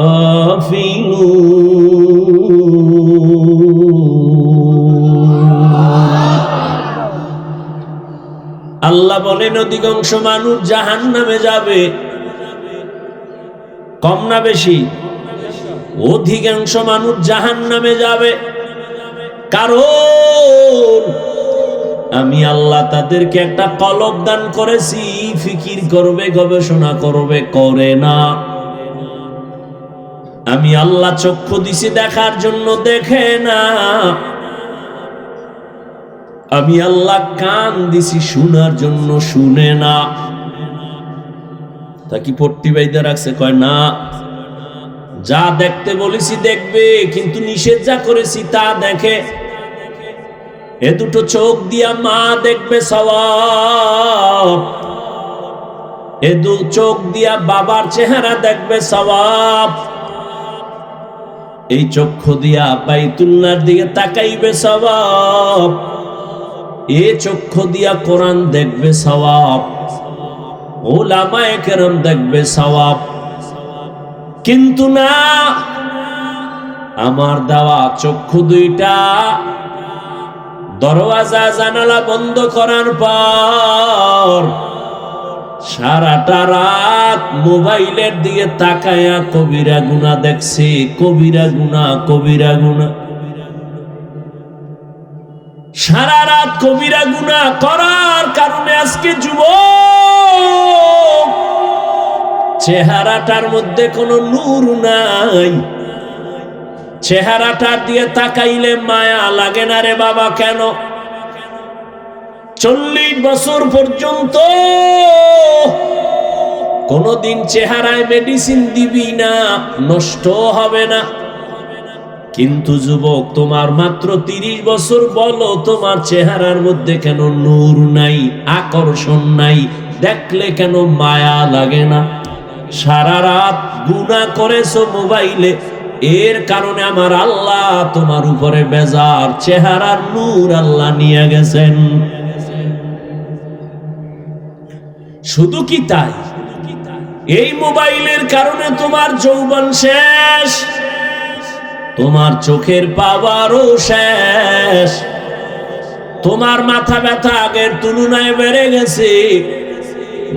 আল্লাহ বলেন অধিকাংশ মানুষ জাহান্নামে যাবে। কম না বেশি? অধিকাংশ মানুষ জাহান্নামে যাবে, কারণ আমি আল্লাহ তাদেরকে একটা কলব দান করেছি, ফিকির করবে, গবেষণা করবে, করে না। আমি আল্লাহ চক্ষু দিছি দেখার জন্য, দেখে না। আমি আল্লাহ কান দিছি শোনার জন্য, শুনে না। তা কি পট্টি বাইদা রাখছে? কয় না, যা দেখতে বলেছি দেখবে, কিন্তু নিষেধ যা করেছি তা দেখে। এ দুটো চোখ দিয়া মা দেখবে সওয়াব, এ দু চোখ দিয়া বাবার চেহারা দেখবে সওয়াব, এই চক্ষু দিয়া বাইতুল্লাহর দিকে তাকাইবে সওয়াব, এ চক্ষু দিয়া কোরআন দেখবে সওয়াব, উলামায়ে কেরাম দেখবে সওয়াব। কিন্তু না, আমার দেওয়া চক্ষু দুইটা দরওয়াজা জানালা বন্ধ করার পর সারাটা রাত মোবাইলের দিকে তাকায়া কবিরা গুনাহ দেখছে, কবিরা গুনাহ, কবিরা গুনাহ। সারা রাত কবিরা গুনাহ করার কারণে আজকে যুবক চেহারাটার মধ্যে কোনো নূর নাই। চেহারাটার দিয়ে তাকাইলে মায়া লাগে না রে বাবা। কেন? 40 বছর পর্যন্ত কোনদিন চেহারায় মেডিসিন দিবি না, নষ্ট হবে না। কিন্তু যুবক, তোমার মাত্র 30 বছর, বলো তোমার চেহারার মধ্যে কেন নূর নাই, আকর্ষণ নাই, দেখলে কেন মায়া লাগে না? সারা রাত গুনাহ করেছো মোবাইলে, এর কারণে আমার আল্লাহ তোমার উপরে বেজার, চেহারার নূর আল্লাহ নিয়ে গেছেন। শুধু কি তাই, এই মোবাইলের কারণে তোমার যৌবন শেষ, তোমার চোখের পাওয়ারও শেষ, তোমার মাথা ব্যথা আগের তুলনায় বেড়ে গেছে।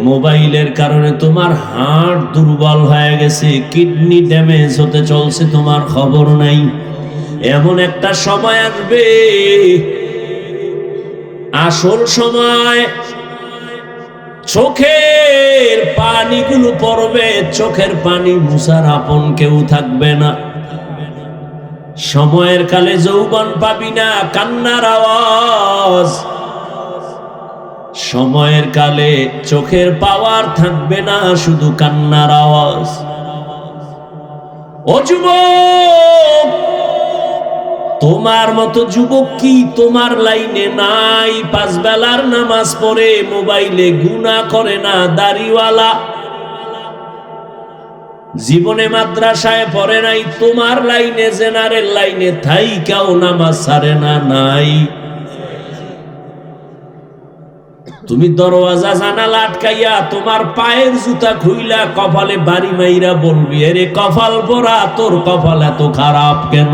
মোবাইলের কারণে তোমার হার্ট দুর্বল হয়ে গেছে, কিডনি ড্যামেজ হতে চলছে, তোমার খবর নাই। এমন একটা সময় আসবে, আসল সময়, চোখের পানিগুলো পড়বে, চোখের পানি মুছার আপন কেউ থাকবে না। সময়ের কালে যৌবন পাবি না, কান্নার আওয়াজ। সময়ের কালে চোখের পাওয়ার থাকবে না, শুধু কান্নার আওয়াজ। ও যুবক, তোমার মতো যুবক কি তোমার লাইনে নাই? 5 বেলার নামাজ পড়ে মোবাইলে গুনাহ করে না, দাড়িওয়ালা, জীবনে মাদ্রাসায় পড়ে নাই, তোমার লাইনে, জেনারেল লাইনে থাইকাও নামাজ ছাড়ে না, নাই? তুমি দরওয়াজা জানালা আটকাইয়া তোমার পায়ের জুতা খুইলা কপালে বাড়ি মাইরা বলবি, আরে কপাল পোড়া, তোর কপাল এত খারাপ কেন?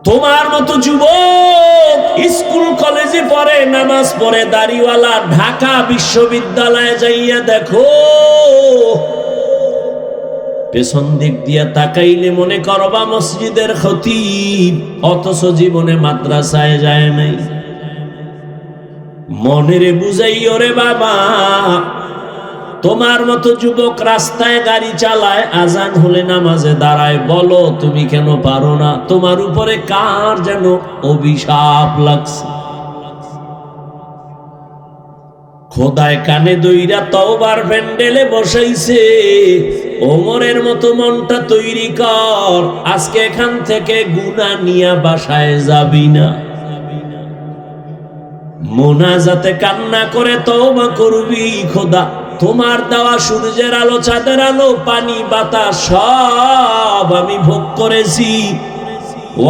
তোমার মতো যুবক স্কুল কলেজে পড়ে, নামাজ পড়ে, দাড়িওয়ালা, ঢাকা বিশ্ববিদ্যালয়ে যাইয়া দেখো, পেছন দিক দিয়া তাকাইলে মনে করবা মসজিদের খতিব, অথচ জীবনে মাদ্রাসায় যায় নাই। মনেরে বুঝাইও রে বাবা, তোমার মতো যুবক রাস্তায় গাড়ি চালায়, আজান হলে নামাজে দাঁড়ায়, বলো তুমি কেন পারো না? তোমার উপরে কার যেন অভিশাপ লাগছে। খোদায় কানে দইরা তওবার প্যান্ডেলে বসাইছে, ওমরের মতো মনটা তৈরি কর, আজকে এখান থেকে গুনাহ নিয়া বাসায় যাবি না। মোনাজাতে কান্না করে তওবা করবি, খোদা তোমার দেওয়া সূর্যের আলো, চাঁদের আলো, পানি, বাতাস সব আমি ভোগ করেছি,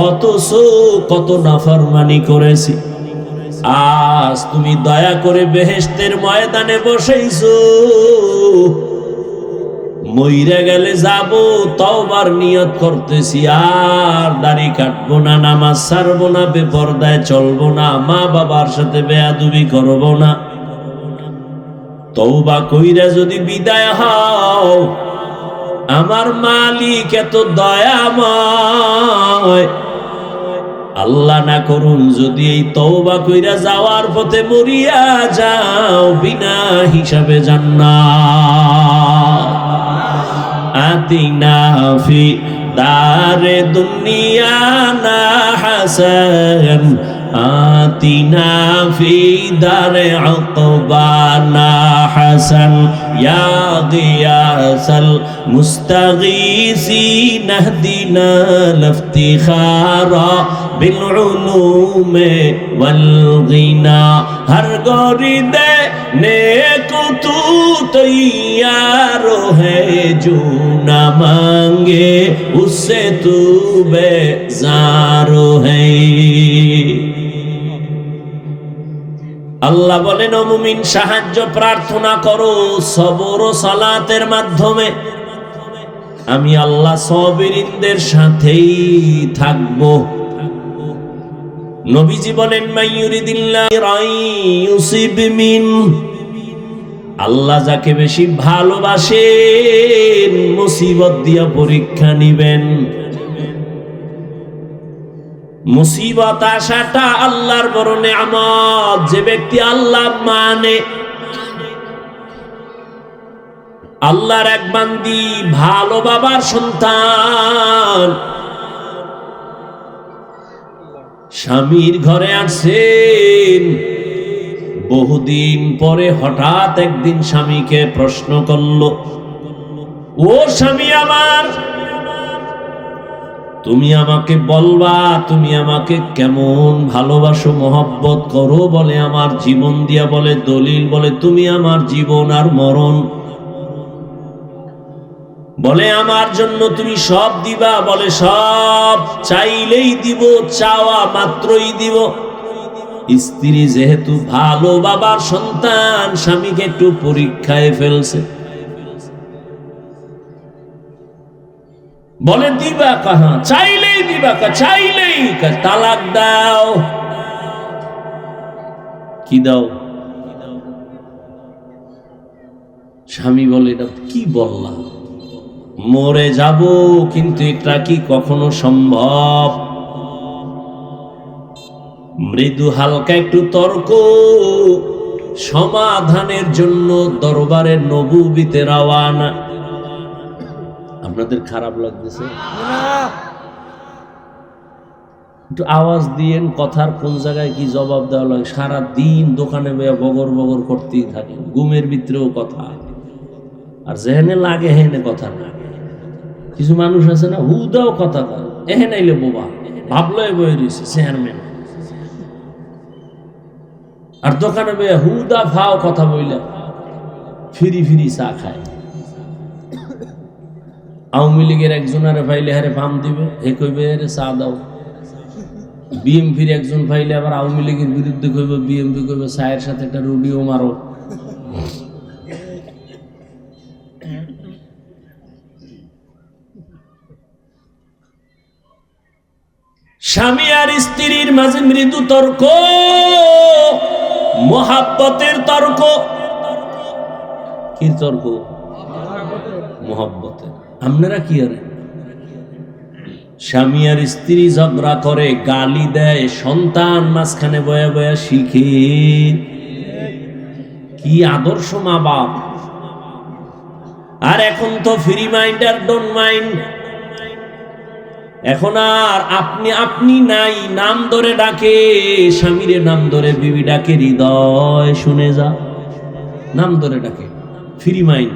অথচ কত নাফরমানি করেছি। আজ তুমি দয়া করে বেহেশতের ময়দানে বসাইছো, মইরা গেলে যাব, তওবার নিয়ত করতেছি, আর দাড়ি কাটবো না, নামাজ ছাড়বো না, বেপরদায় চলবো না, মা বাবার সাথে বেয়াদবি করবো না। তওবা কইরা যদি বিদায় হও, আমার মালিক এত দয়াময়, আল্লাহ না করুন যদি এই তওবা কইরা যাওয়ার পথে মরিয়া যাও, বিনা হিসাবে জান্নাত। আতিনা ফি দারে দুনিয়া না হাসান, আতিনা ফি দারে উকবানা হাসান, ইয়া গিয়াসাল মুস্তাগীসিন ইহদিনা লিফতিখারা বিল উলুমে ওয়াল গিনা। হর গরিদে নেকো তু তৈয়ার है, जो ना मांगे उससे तू बेजार है। আল্লাহ বলেন, ও মুমিন সাহায্য প্রার্থনা করো সবর ও সালাতের মাধ্যমে, আমি আল্লাহ সাবিরিনদের সাথেই থাকবো। নবীজি বলেন, মাইয়ুরিদিল্লাহু রাইয়ুসিব মিন, আল্লাহ যাকে বেশি ভালোবাসেন মুসিবত দিয়া পরীক্ষা নিবেন। মুসিবত আসাটা আল্লাহর বড় নেয়ামত। যে ব্যক্তি আল্লাহ মানে, আল্লাহর এক বান্দি, ভালো বাবার সন্তান, স্বামীর ঘরে আসছেন, বহুদিন পরে হঠাৎ একদিন স্বামীকে প্রশ্ন করল, ও স্বামী আমার, তুমি আমাকে বলবা তুমি আমাকে কেমন ভালোবাসো, মহব্বত করো? বলে আমার জীবন দিয়া, বলে দলিল, বলে তুমি আমার জীবন আর মরণ। বলে আমার জন্য তুমি সব দিবা? বলে সব, চাইলেই দিব, চাওয়া মাত্রই দিব। স্ত্রী যেহেতু ভালো বাবার সন্তান, স্বামীকে একটু পরীক্ষায় ফেলছে, বলে দিবা কাহা? চাইলেই দিবা, চাইলেই। তালাক দাও। কি দাও? স্বামী বলে, এটা কি বললাম, মরে যাব, কিন্তু এটা কি কখনো সম্ভব? মৃদু হালকা একটু তর্ক সমাধানের জন্য দরবারের নবুবীতে রওয়ানা। আপনাদের খারাপ লাগতেছে? একটু আওয়াজ দিয়েন, কথার কোন জায়গায় কি জবাব দেওয়া লাগে। সারা দিন দোকানে বগর বগর করতেই থাকে, ঘুমের ভিতরেও কথা, আর যেহেনে লাগে হেনে কথা না। কিছু মানুষ আছে না, হুদাও কথা কয়, এহেন আইলে বোবা, ভাবলো বয়ে রয়েছে চেয়ারম্যান, আর দোকানে বইয়া হুদা ফাও কথা বইলা ফিরি ফিরি চা খায়। আওয়ামী লীগের একজনের ফাইলে হারে পাম দিবে, হে কইবে হারে চা দাও। বিএমপির একজন ফাইলে আবার আওয়ামী লীগের বিরুদ্ধে কইবে, বিএমপি কইবে চায়ের সাথে একটা রুডিও মারো। স্বামী আর স্ত্রীর মাঝে মৃদু তর্ক, মোহাব্বতের তর্ক। কি তর্ক? মোহাব্বতের। আপনারা কি আরে? স্বামী আর স্ত্রী ঝগড়া করে, গালি দেয়, সন্তান মাঝখানে বয়া বয়া শিখে। কি আদর্শ মা বাপ! আর এখন তো ফ্রি মাইন্ড আর ডোন্ট মাইন্ড। এখন আর আপনি আপনি নাই, নাম ধরে ডাকে, স্বামীরে নাম ধরে বিবি ডাকে, হৃদয় শুনে যা। নাম ধরে ডাকে, ফ্রি মাইন্ড।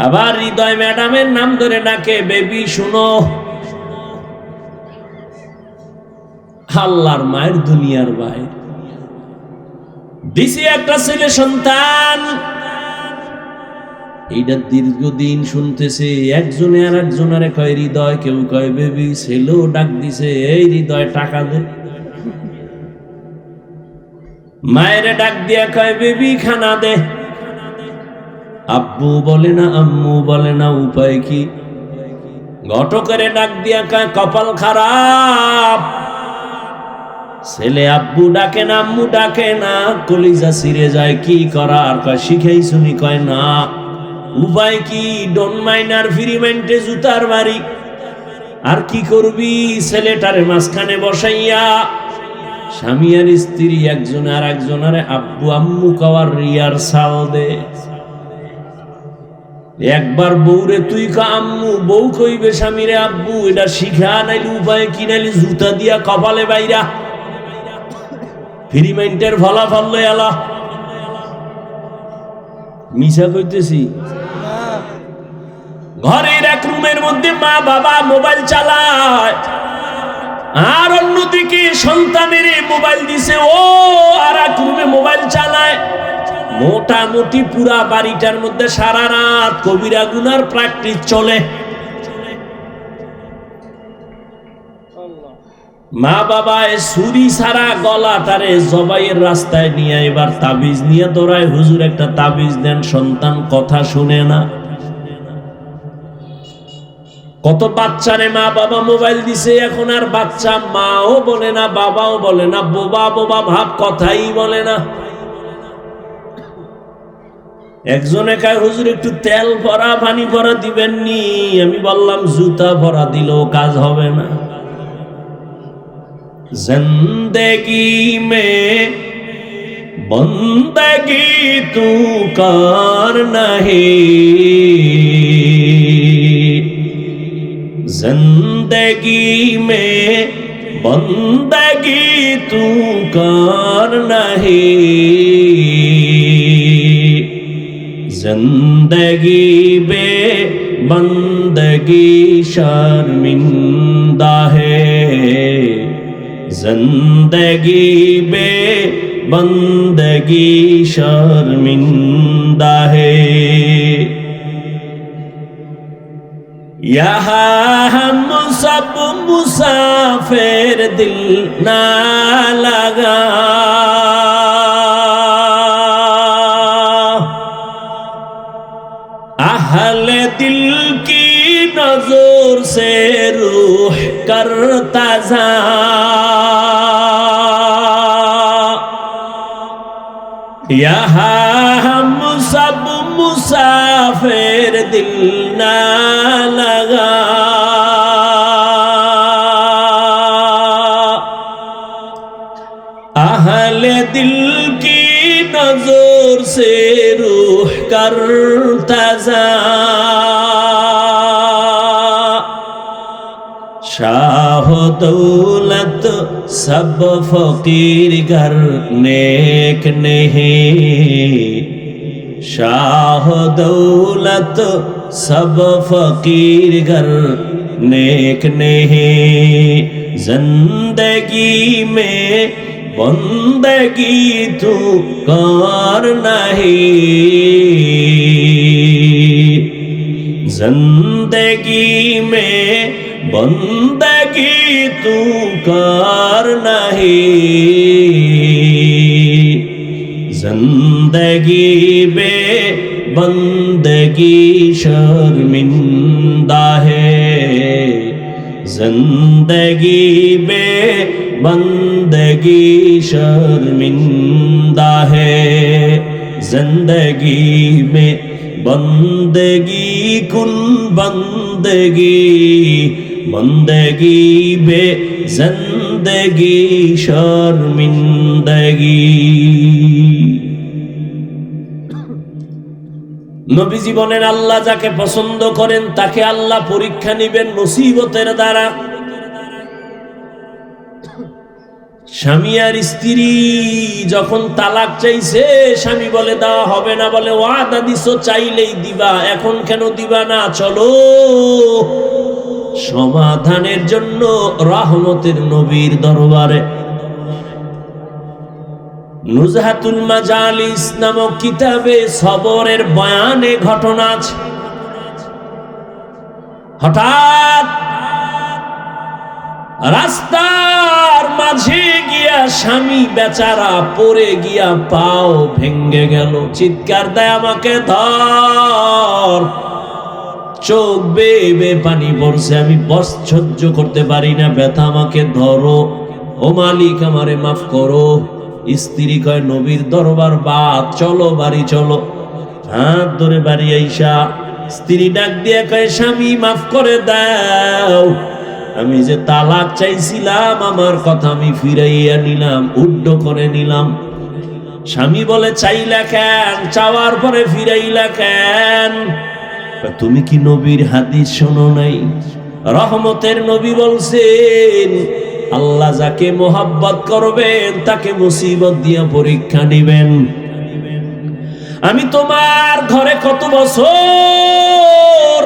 আবার হৃদয় ম্যাডামের নাম ধরে ডাকে, বেবি শুনো। আল্লাহর মায়ের দুনিয়ার বাইরে দিছি একটা ছেলে সন্তান, এইটা দীর্ঘদিন শুনতেছে। একজনে আর একজনের কয় হৃদয়, কেউ কয় বেবি। ছেলেও ডাক দিছে, এই হৃদয় টাকা দে। মায়ের ডাক দিয়া কয় বেবি খানা দে। আব্বু বলে না, আম্মু বলে না, উপায় কি? ঘটকের ডাক দিয়া কয় কপাল খারাপ, ছেলে আব্বু ডাকে না, আম্মু ডাকে না, কলিজা ছিঁড়ে যায়, কি করার? কয় শিখাই শুনি, কয় না, উপায় কি? ডন মাইনার ফ্রি মাইন্ডে জুতার বাড়ি। আর কি করবি? ছেলেটারে মাঝখানে বসাইয়া স্বামী আর স্ত্রী একজনে আর একজনারে আব্বু আম্মু কওয়ার রিহার্সাল দে। একবার বউরে তুই কা আম্মু, বউ কইবে স্বামীরে আব্বু। এটা শিখা, নাইলে উপায় কি? নাইলে জুতা দিয়া কপালে বাইরা। ফ্রি মাইন্ডের ফলাফল লই আলা। মিছা কইতেছি? ঘরের এক রুমের মধ্যে মা বাবা মোবাইল চালায়, আর অন্যদিকে সন্তানের মোবাইল দিছে, ও আর এক রুমে মোবাইল চালায়। মোটামুটি পুরা বাড়িটার মধ্যে সারা রাত কবিরা গুনার প্র্যাকটিস চলে। মা বাবা ছুরি সারা গলাটারে জবাইয়ের রাস্তায় নিয়ে এবার তাবিজ নিয়ে দৌড়ায়, হুজুর একটা তাবিজ দেন। সন্তান কথা শুনে না। কত বাচ্চারে মা বাবা মোবাইল দিছে, এখন আর বাচ্চা মাও বলে না, বাবাও বলে না, বোবা বোবা ভাব, কথাই বলে না। একজনে কয় হুজুর একটু তেল ভরা পানি ভরা দিবেন নি? আমি বললাম জুতা ভরা দিলেও কাজ হবে না। জিন্দেগি মে বন্দগি তু কার নাহি, जिंदगी में बंदगी तू कर नहीं, जिंदगी बे बंदगी शर्मिंदा है, जिंदगी बे बंदगी शर्मिंदा है। यहाँ हम सब मुसाफिर दिल ना लगा, अहले दिल की नजर से रूह करता जा, यहाँ हम सब मुसाफिर दिल ना लगा, अहले दिल की नजर से रूह करता जा, शाह दौलत सब फकीर घर नेक नहीं, शाह दौलत सब फकीर घर नेक नहीं, जिंदगी में बंदगी तू कर नहीं, जिंदगी में बंदगी तू कर नहीं, जिंदगी बे बंदगी शर्मिंदा है, जिंदगी बे बंदगी शर्मिंदा है, जिंदगी में बंदगी कुन बंदगी, बंदगी बे जिंदगी शर्मिंदगी। নবীজি বলেন আল্লাহ যাকে পছন্দ করেন তাকে আল্লাহ পরীক্ষা নিবেন মুসিবতের দ্বারা। স্বামী আর স্ত্রী যখন তালাক চাইছে, স্বামী বলে দেওয়া হবে না, বলে ওয়াদা দিছো চাইলেই দিবা, এখন কেন দিবা না, চলো সমাধানের জন্য রহমতের নবীর দরবারে। নুজহাতুল মাজালিস নামক কিতাবে সবরের বয়ানে ঘটনা আছে। হঠাৎ রাস্তার মাঝে গিয়া স্বামী বেচারা পড়ে গিয়া পাও ভেঙ্গে গেল, চিৎকার দেয় আমাকে ধর। চোখ বেয়ে পানি পড়ছে, আমি সহ্য করতে পারি না ব্যথা, আমাকে ধরো, ও মালিক আমারে মাফ করো। স্ত্রী কয় নবীর দরবার বাদ, চলো বাড়ি চলো। হাত ধরে বাড়ি আইসা স্ত্রী ডাক দিয়ে কয় স্বামী মাফ করে দাও, আমি যে তালাক চাইছিলাম আমার কথা আমি ফিরাইয়া নিলাম, উড্ড করে নিলাম। স্বামী বলে চাইলা কেন, চাওয়ার পরে ফিরাইলা কেন? তুমি কি নবীর হাদিস শোনো নাই? রহমতের নবী বলছেন আল্লাহ যাকে মোহাব্বত করবেন তাকে মুসিবত দিয়া পরীক্ষা নিবেন। আমি তোমার ঘরে কত বছর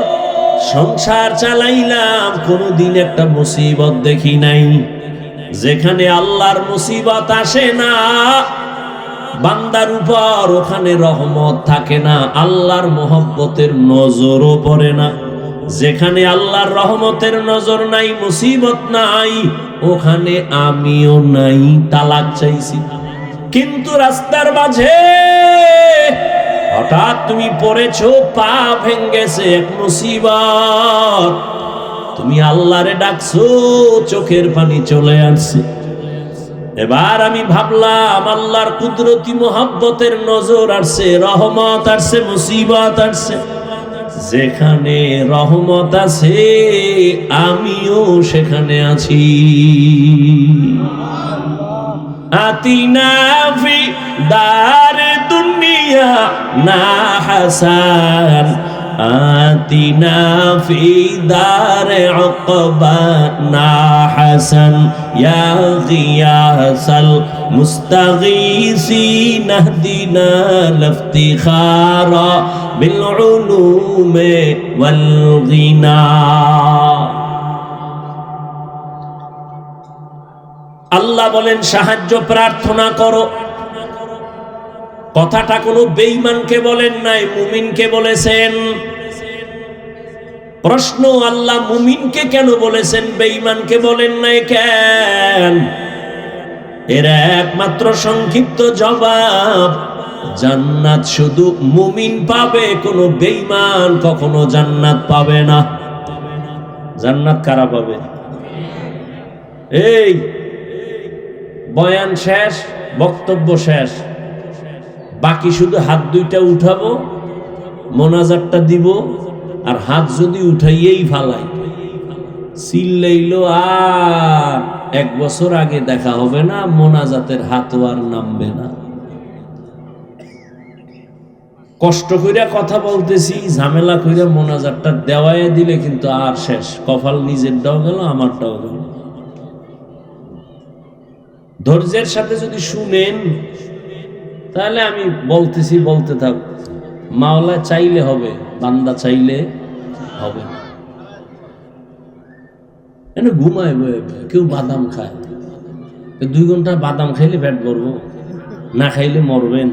সংসার চালাইলাম, কোনদিন একটা মুসিবত দেখি নাই। যেখানে আল্লাহর মুসিবত আসে না বান্দার উপর, ওখানে রহমত থাকে না, আল্লাহর মোহব্বতের নজরও পড়ে না। যেখানে আল্লাহর রহমতের নজর নাই, মুসিবত নাই, ওখানে আমিও নাই। তালাক চাইছি, কিন্তু রাস্তার মাঝে হঠাৎ তুমি পড়েছো, পা ভেঙ্গেছে, এক মুসিবত, তুমি আল্লাহরে ডাকছো, চোখের পানি চলে আসছে। এবার আমি ভাবলাম আল্লাহর কুদরতি মোহাব্বতের নজর আসছে, রহমত আসছে, মুসিবত আসছে। যেখানে রহমত আছে আমিও সেখানে আছি। আতিনা ফি দার দুনিয়া না হাসান, আতিনা ফি দার উকবা না হাসান, ইয়া গিয়াসাল মুস্তাগীসিন ইহদিনা লিফতিখারা বিল উলুমি ওয়াল গিনা। আল্লাহ বলেন সাহায্য প্রার্থনা করো। কথাটা কোনো বেঈমানকে বলেন নাই, মুমিনকে বলেছেন। প্রশ্ন, আল্লাহ মুমিনকে কেন বলেছেন, বেঈমানকে বলেন নাই কেন? এর একমাত্র সংক্ষিপ্ত জবাব, জান্নাত শুধু মুমিন পাবে, কোনো বেঈমান কখনো জান্নাত পাবে না। জান্নাত কারা পাবে? এই বয়ান শেষ, বক্তব্য শেষ, বাকি শুধু হাত দুইটা উঠাবো, মোনাজাতটা দিব, আর হাত যদি উঠাইয়েই ফালাই, চিল্লাইলো আর 1 বছর আগে দেখা হবে না, মোনাজাতের হাতও আর নামবে না। কষ্ট কইরা কথা বলতেছি, ঝামেলা কইরা মোনাজাতটা দেওয়ায় দিলে কিন্তু আর শেষ, কপাল নিজেরটাও গেল, আমারটাও গেল। ধৈর্যের সাথে যদি শুনেন তাহলে আমি বলতেছি, বলতে থাক। মাওলা চাইলে হবে, বান্দা চাইলে হবে। এনে ঘুমায় বয়ে, কেউ বাদাম খায়, 2 ঘন্টা বাদাম খাইলে পেট ভরবো, না খাইলে মরবেন।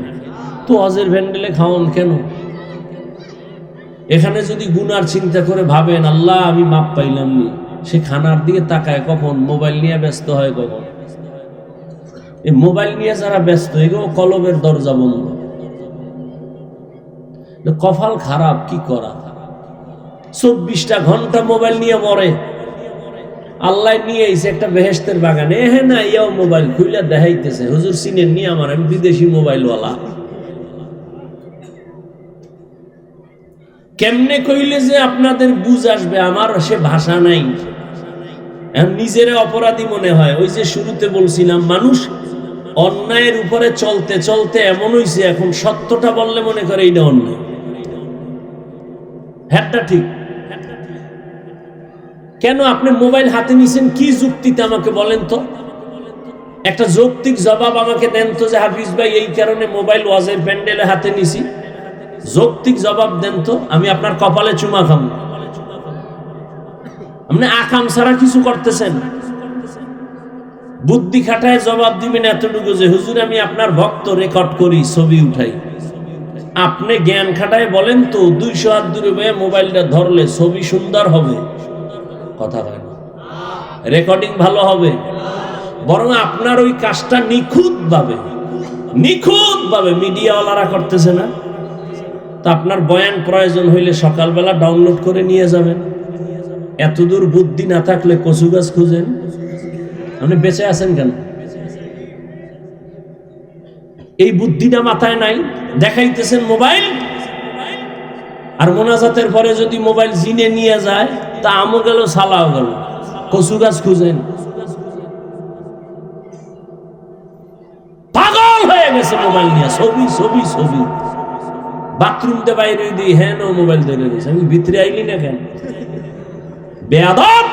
তো অজের ভ্যান্ডেলে খাওয়ান কেন? এখানে যদি গুনার চিন্তা করে ভাবেন আল্লাহ আমি মাপ পাইলাম নি, সে খানার দিকে তাকায় কখন? মোবাইল নিয়ে ব্যস্ত হয় কখন? এই মোবাইল নিয়ে যারা ব্যস্ত, এগুলো কলবের দরজা বন্ধ। কপাল খারাপ, কি করা? 24টা ঘন্টা মোবাইল নিয়ে মরে। আল্লাহ নিয়ে এসে একটা বেহেশতের বাগানে, হ্যাঁ না, ইয়াও মোবাইল খুইলা দেখাইতেছে, হুজুর চিনেন নি আমার, আমি বিদেশি মোবাইলওয়ালা। কেমনে কইলে যে আপনাদের বুঝ আসবে? আমার সে ভাষা নাই, নিজের অপরাধী মনে হয়। ওই যে শুরুতে বলছিলাম, মানুষ অন্যায়ের উপরে চলতে চলতে এমন হইছে, এখন সত্যটা বললে মনে করে এইটা অন্যায়। হ্যাঁ ঠিক। কেন আপনি মোবাইল হাতে নিছেন কি যুক্তিতে আমাকে বলেন তো? একটা যৌক্তিক জবাব আমাকে দেন তো যে হাফিজ ভাই এই কারণে মোবাইল ওয়াজের প্যান্ডেলে হাতে নিছি, যৌক্তিক জবাব দেন তো। আমি আপনার কপালে চুমা খাবো। আপনি আকাম ছাড়া কিছু করতেছেন, বুদ্ধি খাটায় জবাব দিবেন এতটুকু যে হুজুর আমি আপনার ভক্ত, রেকর্ড করি, ছবি উঠাই। আপনি জ্ঞান খাটায় বলেন তো 200 হাত দূরে বয়ে মোবাইলটা ধরলে ছবি সুন্দর হবে? কথা হয় না, রেকর্ডিং ভালো হবে। বরং আপনার ওই কাজটা নিখুঁতভাবে মিডিয়াওয়ালারা করতেছে না? তা আপনার বয়ান প্রয়োজন হইলে সকালবেলা ডাউনলোড করে নিয়ে যাবেন। এতদূর বুদ্ধি না থাকলে কচু গাছ খুঁজেন। আপনি বেঁচে আছেন কেন? এই বুদ্ধিটা মাথায় নাই, দেখাইতেছেন মোবাইল। আর মোনাজাতের পরে যদি মোবাইল জিনে নিয়ে যায় তা আমও গেল, সালাও গেল, কচু গাছ খুঁজেন। পাগল হয়ে গেছে মোবাইল নিয়ে, ছবি। বাথরুম দে বাইরে দিই, হ্যাঁ নো মোবাইল ধরে গেছে। আমি ভিতরে আইলি না কেন? বেয়াদব।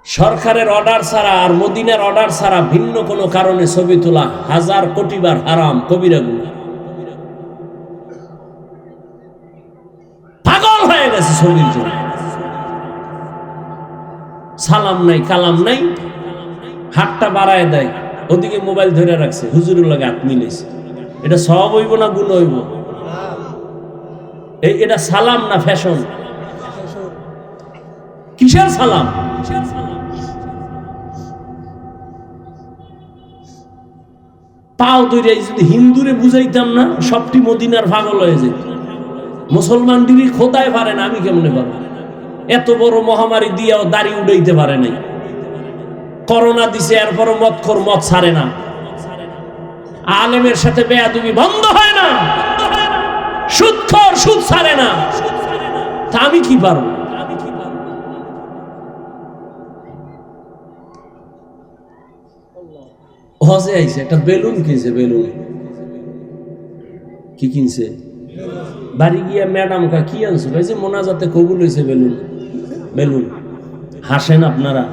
সরকারের অর্ডার ছাড়া আর মদিনার অর্ডার ছাড়া ভিন্ন কোনো কারণে ছবি তোলা 1000 কোটি বার হারাম, কবিরা গুনাহ। পাগল হয়ে গেছে ছবির জন্য। সালাম নাই, কালাম নাই, হাতটা বাড়ায় দেয়, ওদিকে মোবাইল ধরে রাখছে, হুজুরের লাগে হাত মিলেছে। এটা সওয়াব হইব না গুণ হইব? এটা সালাম না ফ্যাশন? কিসের সালাম? পাও ধরে যদি হিন্দুরে বুঝাইতাম না, সবটি মদিনার পাগল হয়ে যেত। মুসলমান দিবি খোদায় পারে না, আমি কেমনে পারবো? এত বড় মহামারী দিয়েও দাড়ি উড়াইতে পারে নাই। করোনা দিছে, এরপরও মদখোর মদ ছাড়ে না। আলেমের সাথে বেয়াদবি বন্ধ হয় না, সুদখোর সুদ ছাড়ে না। তা আমি কি পারবো? হজে আইছে, একটা বেলুন কিনছে। বেলুন কি কিনছে? বাড়ি গিয়া ম্যাডাম কা কি আনছো? ভাই যে মোনাজাতে কবুল হয়েছে বেলুন। হাসেন আপনারা।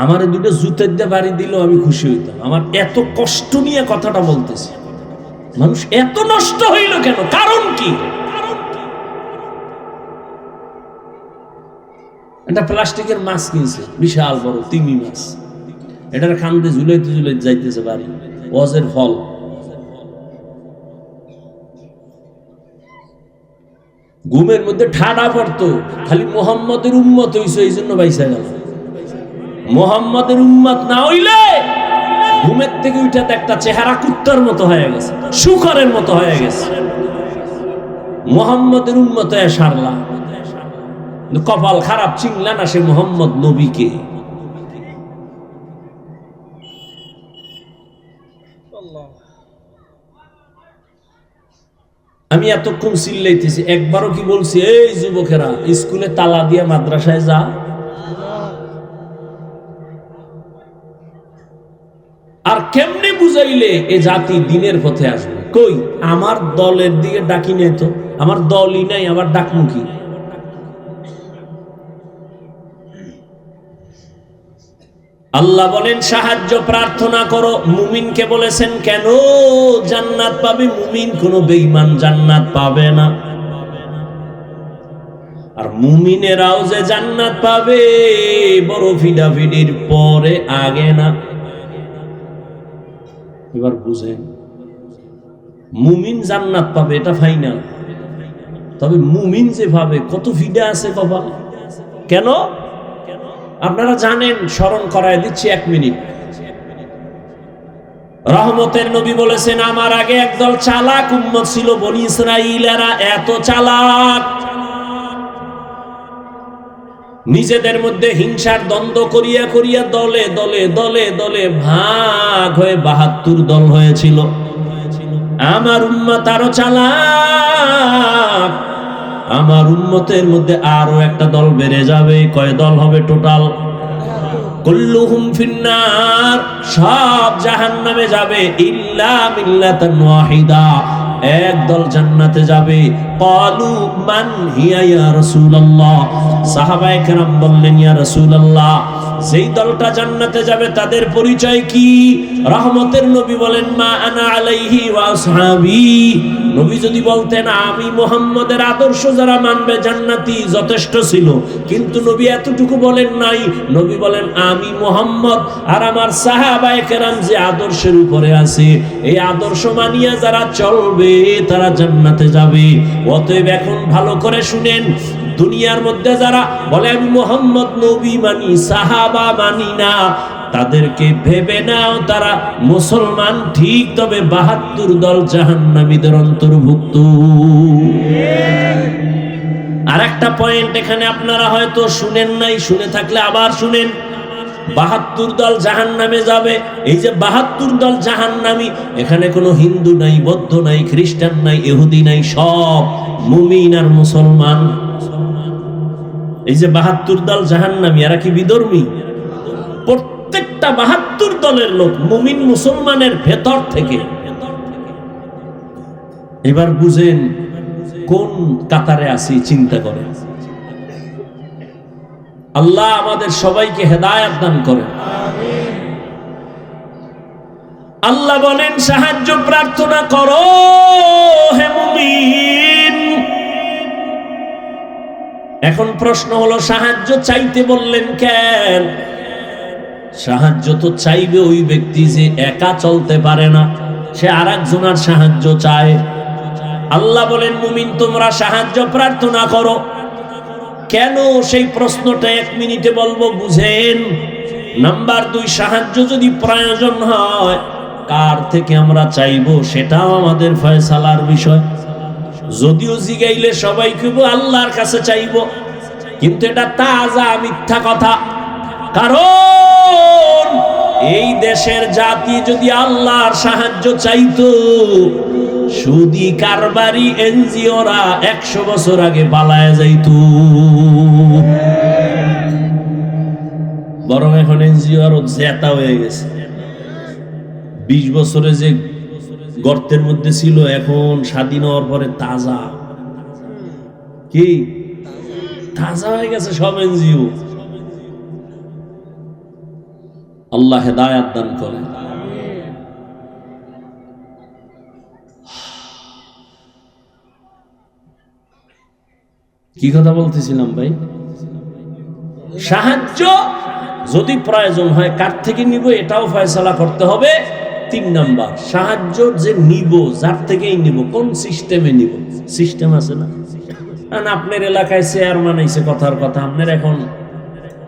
আমার দুটো জুতের দিয়ে বাড়ি দিল আমি খুশি হইতাম। আমার এত কষ্ট নিয়ে কথাটা বলতেছি। মানুষ এত নষ্ট হইল কেন? কারণ কি? একটা প্লাস্টিকের মাছ কিনছে, বিশাল বড় তিমি মাছ। এটার খান্দে ঝুলাইতে যাইতেছে বাড়ি, ওয়াজের ফল। ঘুমের মধ্যে ঠাডা পড়তো, খালি মোহাম্মদের উম্মত হইছে, এই জন্য বাইসা গেল। মোহাম্মদের উম্মত না হইলে ঘুমের থেকে উঠাতে একটা চেহারা কুত্তার মতো হয়ে গেছে, শুকরের মতো হয়ে গেছে। মোহাম্মদের উম্মত হয়ে সারলা, কপাল খারাপ, চিনলা না সে মোহাম্মদ নবীকে। আমি এতক্ষণ চিল্লাইতেছি, একবারও কি বলছি এই যুবকেরা স্কুলে তালা দিয়া মাদ্রাসায় যা? আর কেমনে বুঝাইলে এ জাতি দিনের পথে আসবে? কই আমার দলের দিকে ডাকি নেই তো, আমার দলই নাই, আবার ডাকমুখী। আল্লাহ বলেন সাহায্য প্রার্থনা করো। মুমিনকে বলেছেন কেন জান্নাত পাবে মুমিন, কোন বেঈমান জান্নাত পাবে না। আর মুমিনেরাও যে জান্নাত পাবে বড় ফিডাফিডির পরে, আগে না। এবার বুঝেন, মুমিন জান্নাত পাবে এটা ফাইনাল। তবে মুমিন যে ভাবে কত ফিডা আছে কপাল। কেন আপনারা জানেন, স্মরণ করায় দিচ্ছি 1 মিনিট। রহমতের নবী বলেছেন আমার আগে একদল চালাক উম্মত ছিল, বনি ইসরাঈলেরা এত চালাক, নিজেদের মধ্যে হিংসার দ্বন্দ্ব করিয়া করিয়া দলে দলে দলে দলে ভাগ হয়ে 72 দল হয়েছিল। আমার উম্মত আরো চালাক, আমার উম্মতের মধ্যে আরো একটা দল বেড়ে যাবে। কয় দল হবে টোটাল? কুল্লুহুম ফিন্নার, সব জাহান্নামে যাবে, ইল্লা মিল্লাতান ওয়াহিদা, একদল জান্নাতে যাবে। ক্বালু মান হিয়া ইয়া রাসূলুল্লাহ, সাহাবায়ে কেরাম বললেন ইয়া রাসূলুল্লাহ, যেই দলটা জান্নাতে যাবে তাদের পরিচয় কি? রহমতের নবী বলেন মা আনা আলাইহি ওয়া আসহাবি। নবী যদি বলতেন আমি মুহাম্মদের আদর্শ যারা মানবে জান্নাতি, যথেষ্ট ছিল। কিন্তু নবী এতটুকু বলেন নাই। নবী বলেন আমি মুহাম্মদ আর আমার সাহাবায়ে কেরাম যে আদর্শের উপরে আছে, এই আদর্শ মানিয়া যারা চলবে তারা জান্নাতে যাবে। অতএব এখন ভালো করে শুনেন, দুনিয়ার মধ্যে যারা বলে আমি মুহাম্মদ নবী মানি, সাহাবা মানি না, তাদেরকে ভেবে নাও তারা মুসলমান ঠিক, তবে ৭২ দল জাহান্নামীদের অন্তর্ভুক্ত। আর একটা পয়েন্ট এখানে আপনারা হয়তো শুনেন নাই, শুনে থাকলে আবার শুনেন। ৭২ দল জাহান্নামে যাবে। এই যে ৭২ দল জাহান্নামী, এখানে কোনো হিন্দু নাই, বৌদ্ধ নাই, খ্রিস্টান নাই, ইহুদি নাই, সব মুমিন আর মুসলমান। এই যে ৭২ দল জাহান্নামী, এরা কি বিধর্মী? প্রত্যেকটা ৭২ দলের লোক মুমিন মুসলমানের ভেতর থেকে। এবার বুঝেন কোন কাতারে আছি, চিন্তা করেন। আল্লাহ আমাদের সবাইকে হেদায়েত দান করেন। আল্লাহ বলেন সাহায্য প্রার্থনা করো হে মুমিন। এখন প্রশ্ন হলো সাহায্য চাইতে বললেন কেন? সাহায্য তো চাইবে ওই ব্যক্তি যে একা চলতে পারে না, সে আরেকজনের সাহায্য চায়। আল্লাহ বলেন মুমিন তোমরা সাহায্য প্রার্থনা করো। কেন সেই প্রশ্নটা 1 মিনিটে বলবো, বুঝেন। নাম্বার 2, সাহায্য যদি প্রয়োজন হয় কার থেকে আমরা চাইবো সেটাও আমাদের ফয়সালার বিষয়। যদিও জিগাইলে সবাই কইবো আল্লাহর কাছে চাইবো, কিন্তু এটা তাজা মিথ্যা কথা। কারণ এই দেশের জাতি যদি আল্লাহর সাহায্য চাইতো, সুদি কারবারি এনজিওরা 100 বছর আগে পালায় যাইতো। বরং এখন এনজিও আরো জেতা হয়ে গেছে। 20 বছরে যে গর্তের মধ্যে ছিল, এখন স্বাধীন হওয়ার পরে তাজা, কি তাজা হয়ে গেছে সব এনজিও। আল্লাহ হেদায়েত দান করেন। কি কথা বলতেছিলাম ভাই? সাহায্য যদি প্রয়োজন হয় কার থেকে নিব এটাও ফয়সালা করতে হবে। 3 নাম্বার, সাহায্য যে নিব যার থেকেই নিব, কোন সিস্টেমে নিব। সিস্টেম আছে না? আপনার এলাকায় চেয়ারম্যান আইছে, কথার কথা আপনার এখন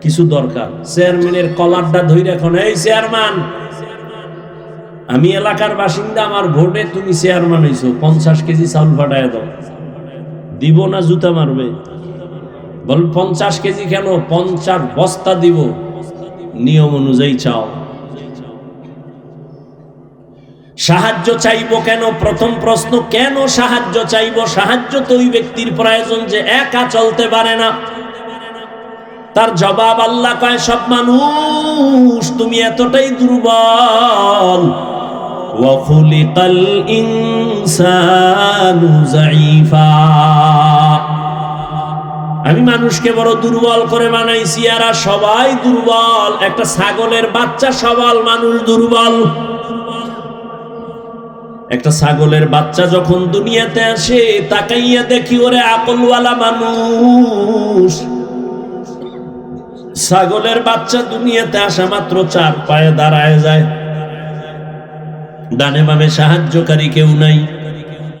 কিছু দরকার, চেয়ারম্যানের কলারটা ধরে এখন এই চেয়ারম্যান আমি এলাকার বাসিন্দা, আমার ভোটে তুমি চেয়ারম্যান হইছো, 50 কেজি চাউল ফাটায় দাও। দিব না জুতা মারবে? বল 50 কেজি কেন, 50 বস্তা দিব, নিয়ম অনুযায়ী চাও। সাহায্য চাইবো কেন? প্রথম প্রশ্ন, কেন সাহায্য চাইবো? সাহায্য তো ওই ব্যক্তির প্রয়োজন যে একা চলতে পারে না। তার জবাব আল্লাহ কয় সব মানুষ তুমি এতটাই দুর্বল। ওয়া খুলিকাল ইনসানু যায়ীফা, আমি মানুষকে বড় দুর্বল করে বানাইছি, এরা সবাই দুর্বল। একটা ছাগলের বাচ্চা সবল, মানুষ দুর্বল। একটা ছাগলের বাচ্চা যখন দুনিয়াতে আসে, তাকাইয়া দেখি ওরে আকলওয়ালা মানুষ। ছাগলের বাচ্চা দুনিয়াতে আসা মাত্র 4 পায়ে দাঁড়ায় যায়, ডানে বামে সাহায্যকারী কেউ নাই।